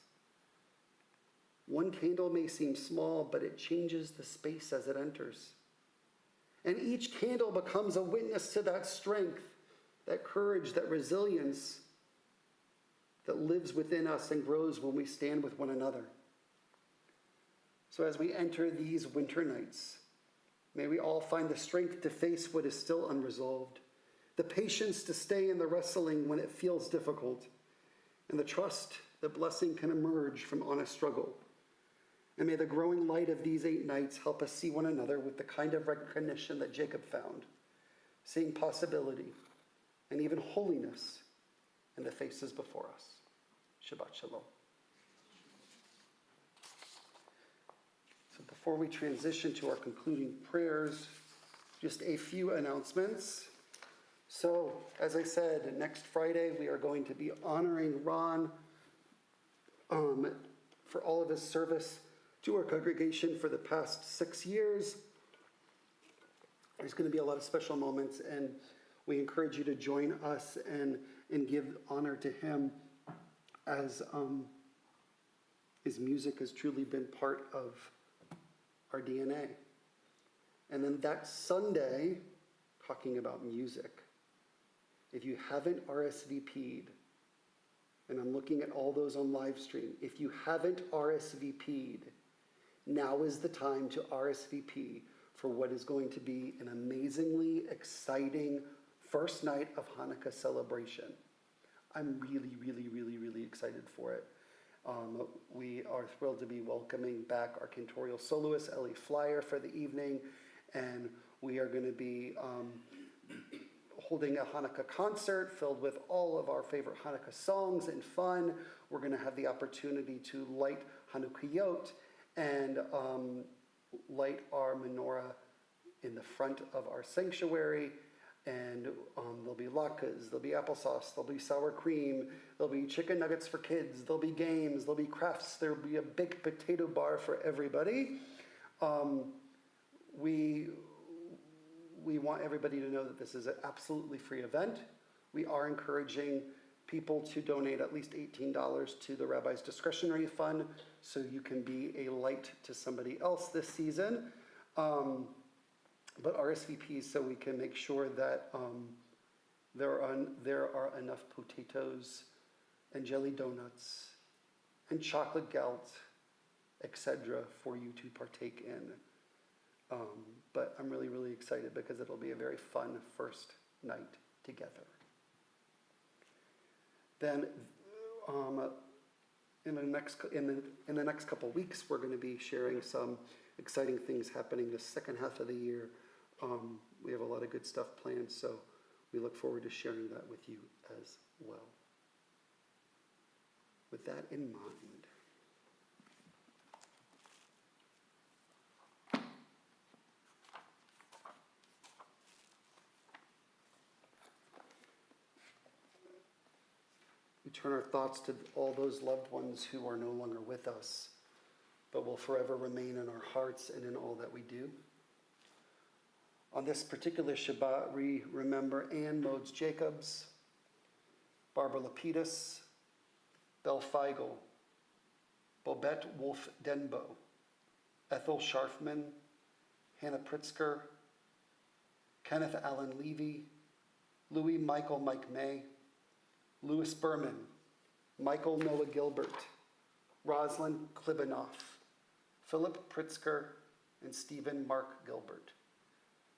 Speaker 2: One candle may seem small, but it changes the space as it enters. And each candle becomes a witness to that strength, that courage, that resilience that lives within us and grows when we stand with one another. So as we enter these winter nights, may we all find the strength to face what is still unresolved, the patience to stay in the wrestling when it feels difficult, and the trust that blessing can emerge from honest struggle. And may the growing light of these 8 nights help us see one another with the kind of recognition that Jacob found, seeing possibility and even holiness in the faces before us. Shabbat Shalom. So before we transition to our concluding prayers, just a few announcements. So, as I said, next Friday we are going to be honoring Ron for all of his service to our congregation for the past 6 years. There's going to be a lot of special moments, and we encourage you to join us and give honor to him, as his music has truly been part of our DNA. And then that Sunday, talking about music, if you haven't RSVP'd, and I'm looking at all those on live stream, if you haven't RSVP'd, now is the time to RSVP for what is going to be an amazingly exciting first night of Hanukkah celebration. I'm really, really, really, really excited for it. We are thrilled to be welcoming back our cantorial soloist, Ellie Flyer, for the evening, and we are going to be holding a Hanukkah concert filled with all of our favorite Hanukkah songs and fun. We're going to have the opportunity to light Hanukkahot and light our menorah in the front of our sanctuary. And there'll be latkes, there'll be applesauce, there'll be sour cream, there'll be chicken nuggets for kids, there'll be games, there'll be crafts, there'll be a big potato bar for everybody. We want everybody to know that this is an absolutely free event. We are encouraging people to donate at least $18 to the Rabbi's Discretionary Fund so you can be a light to somebody else this season. But RSVPs so we can make sure that there are enough potatoes and jelly donuts and chocolate gelt, etc., for you to partake in. But I'm really, really excited because it'll be a very fun first night together. Then in the next couple of weeks, we're going to be sharing some exciting things happening the second half of the year. We have a lot of good stuff planned, so we look forward to sharing that with you as well. With that in mind, we turn our thoughts to all those loved ones who are no longer with us, but will forever remain in our hearts and in all that we do. On this particular Shabbat, we remember Ann Modes Jacobs, Barbara Lapidus, Belle Feigl, Bobette Wolf Denbo, Ethel Scharfman, Hannah Pritzker, Kenneth Allen Levy, Louis Michael Mike May, Louis Berman, Michael Noah Gilbert, Rosalind Klibanoff, Philip Pritzker, and Stephen Mark Gilbert.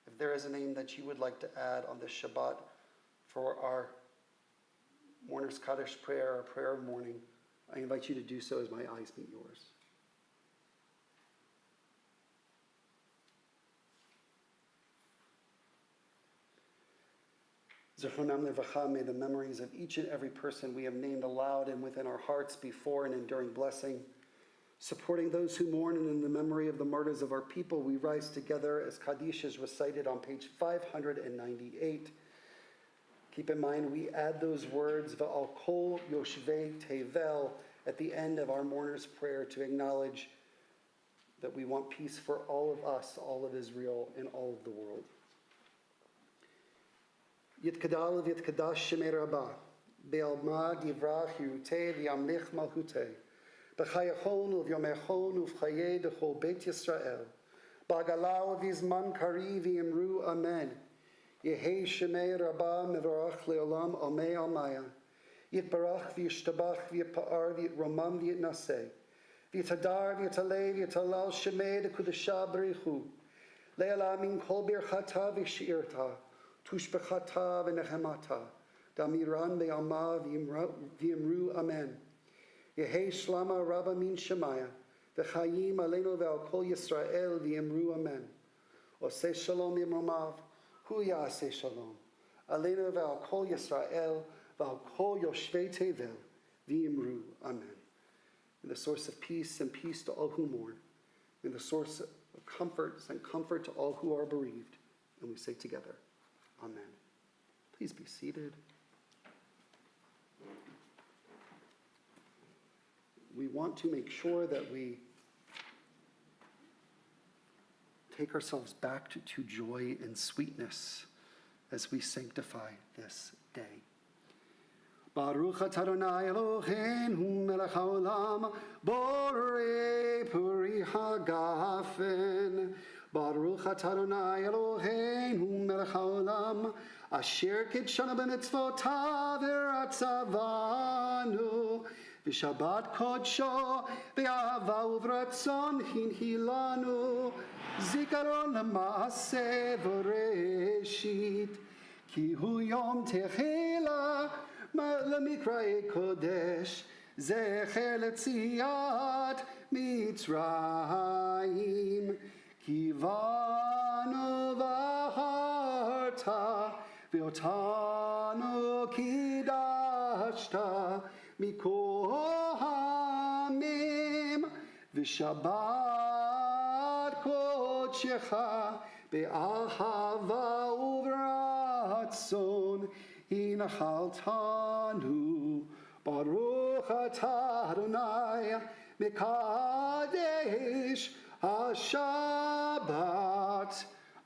Speaker 2: If there is a name that you would like to add on this Shabbat for our Mourner's Kaddish prayer, our prayer of mourning, I invite you to do so as my eyes meet yours. Zechronam Levacha, may the memories of each and every person we have named aloud and within our hearts be for and enduring blessing. Supporting those who mourn and in the memory of the martyrs of our people, we rise together as Kaddish is recited on page 598. Keep in mind, we add those words, V'al kol yoshvei tevel, at the end of our mourner's prayer to acknowledge that we want peace for all of us, all of Israel, and all of the world. Yitkadal v'yitkadash shemei rabah, be'alma divrach yirutei v'yamlich malhutei, b'chayachon u'v'yomechon u'v'chayei d'chol beit Yisrael, b'agalau v'izman kari v'yimru amen, yehei shemei rabah mevarach le'olam amei almaya, yitbarach v'yishtabach v'yipa'ar v'yitromam v'yitnaseh, v'yitadar v'yitalei v'yitalal shemei d'kudashah b'richu, le'ala min kol birchata v'shirta, tushbechata v'nechemata, damiran be'alma v'yimru amen. Yehei shlama rabba min shemaya, v'chayim aleinu ve'al kol Yisrael v'yimru amen. Oseh shalom yimromav, hu ya'aseh shalom. Aleinu ve'al kol Yisrael, ve'al kol yoshvei tevel, v'yimru amen. May the source of peace and peace to all who mourn. May the source of comfort and comfort to all who are bereaved. And we say together, amen. Please be seated. We want to make sure that we take ourselves back to joy and sweetness as we sanctify this day. Baruch atah Adonai Eloheinu melech haolam borei puri hagafen. Baruch atah Adonai Eloheinu melech haolam asher kitshanu b'mitzvotav v'ratzavanu v'shabbat kodsho v'ahava uvratzon hinhilanu zikaron l'maaseh v'reshit ki hu yom techila למקראי קודש, זכר לציאת מצרים, כי באנו בחרת, ואותנו קידשת מכהנים, ושבת קודשך באהבה וברצון, הנחלתנו. Baruch atah Adonai mekadesh HaShabbat.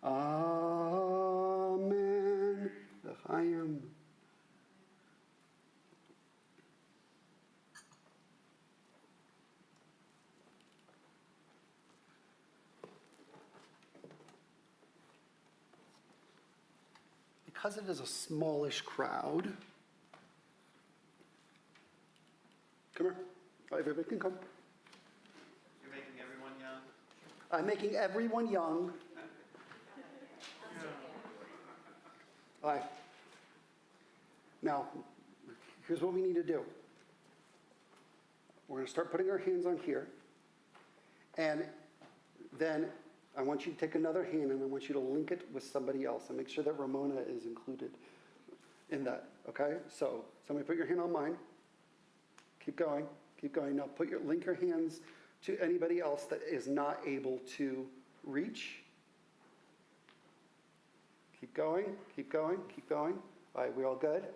Speaker 2: Amen. L'chaim. Because it is a smallish crowd, come here. Everybody can come.
Speaker 4: You're making everyone young?
Speaker 2: I'm making everyone young. All right. Now, here's what we need to do. We're going to start putting our hands on here. And then I want you to take another hand and I want you to link it with somebody else and make sure that Ramona is included in that, okay? So somebody put your hand on mine. Keep going, keep going. Now link your hands to anybody else that is not able to reach. Keep going, keep going, keep going. All right, we all good?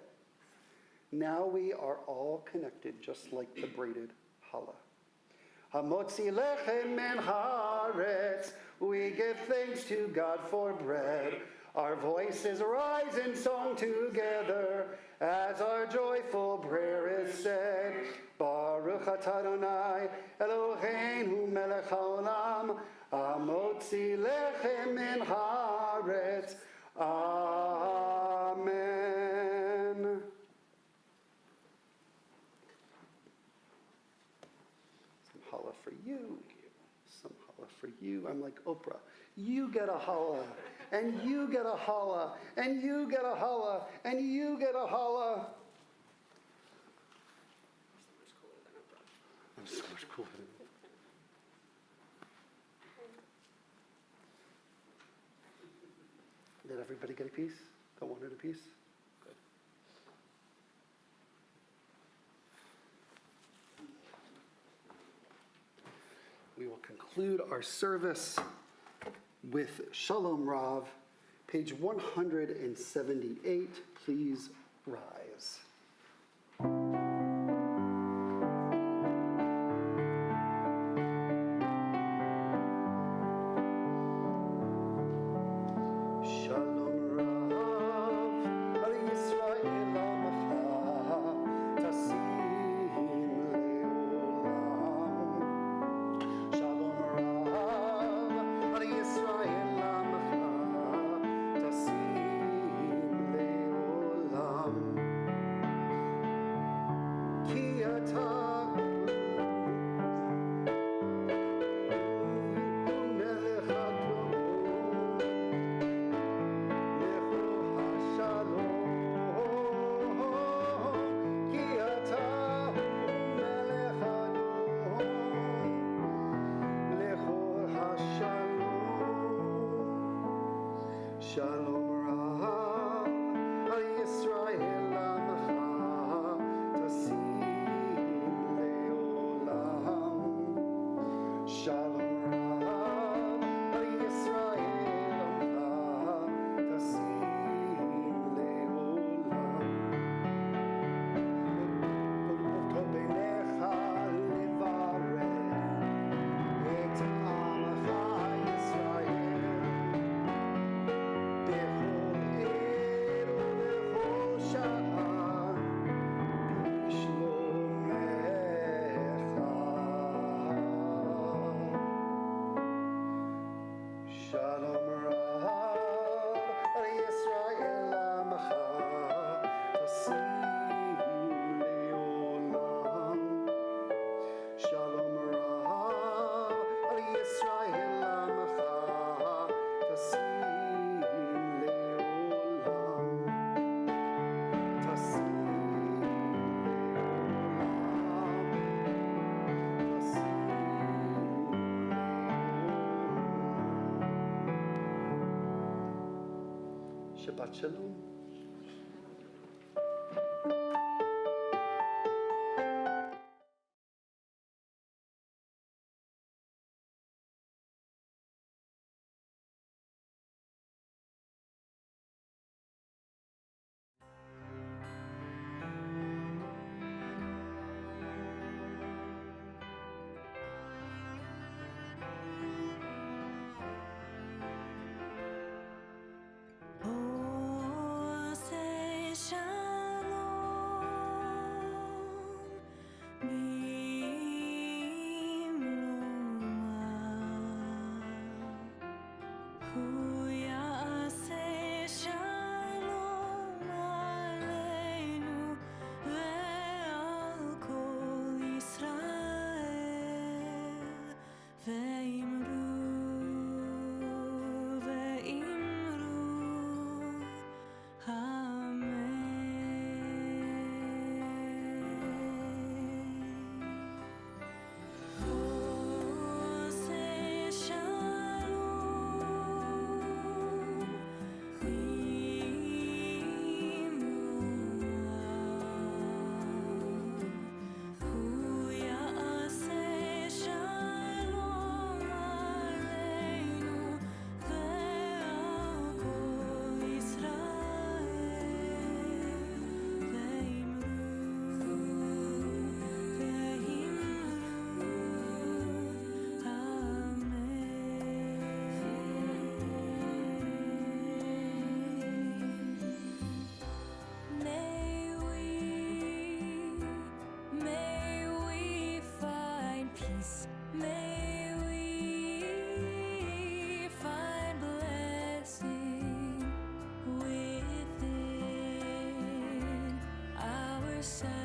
Speaker 2: Now we are all connected just like the braided challah. Hamotzi lechem min haaretz. We give thanks to God for bread. Our voices rise in song together as our joyful prayer is said. Baruch atah Adonai Eloheinu melech haolam hamotzi lechem min haaretz. Amen. Some challah for you. Some challah for you. I'm like Oprah. You get a challah, and you get a challah, and you get a challah, and you get a challah. I'm so much cooler than Did everybody get a piece? That wanted a piece? Good. We will conclude our service with Shalom Rav, page 178. Please rise. Shalom Rav, Al Yisrael Amacha, Tasim Leolam. Shalom Rav, Al Yisrael Amacha, Tasim Leolam. Ki ata melech HaTorot, Lecho HaShalom. Ki ata melech HaTorot, Lecho HaShalom. Shalom Rav, Al Yisrael Amacha, Tasim Leolam. Shalom Rav, Al Yisrael Amacha, Tasim Leolam. V'tovto beinecha levarech et Amacha Yisrael. Bechol עת ובכל שעה בשלומך. Shalom Rav, Al Yisrael Amacha, Tasim Leolam. Shalom Rav, Al Yisrael Amacha, Tasim Leolam. Tasim Leolam. Tasim Leolam. Shabbat Shalom.
Speaker 1: Oh, say shalom, bimroma. Hu ya'aseh shalom aleinu ve'al kol Yisrael. Ve'imru, ve'imru, Amen. Oh, say shalom, bimroma. Hu ya'aseh shalom aleinu ve'al kol Yisrael. Ve'imru, ve'imru, Amen. May we find peace. May we find blessing within ourselves.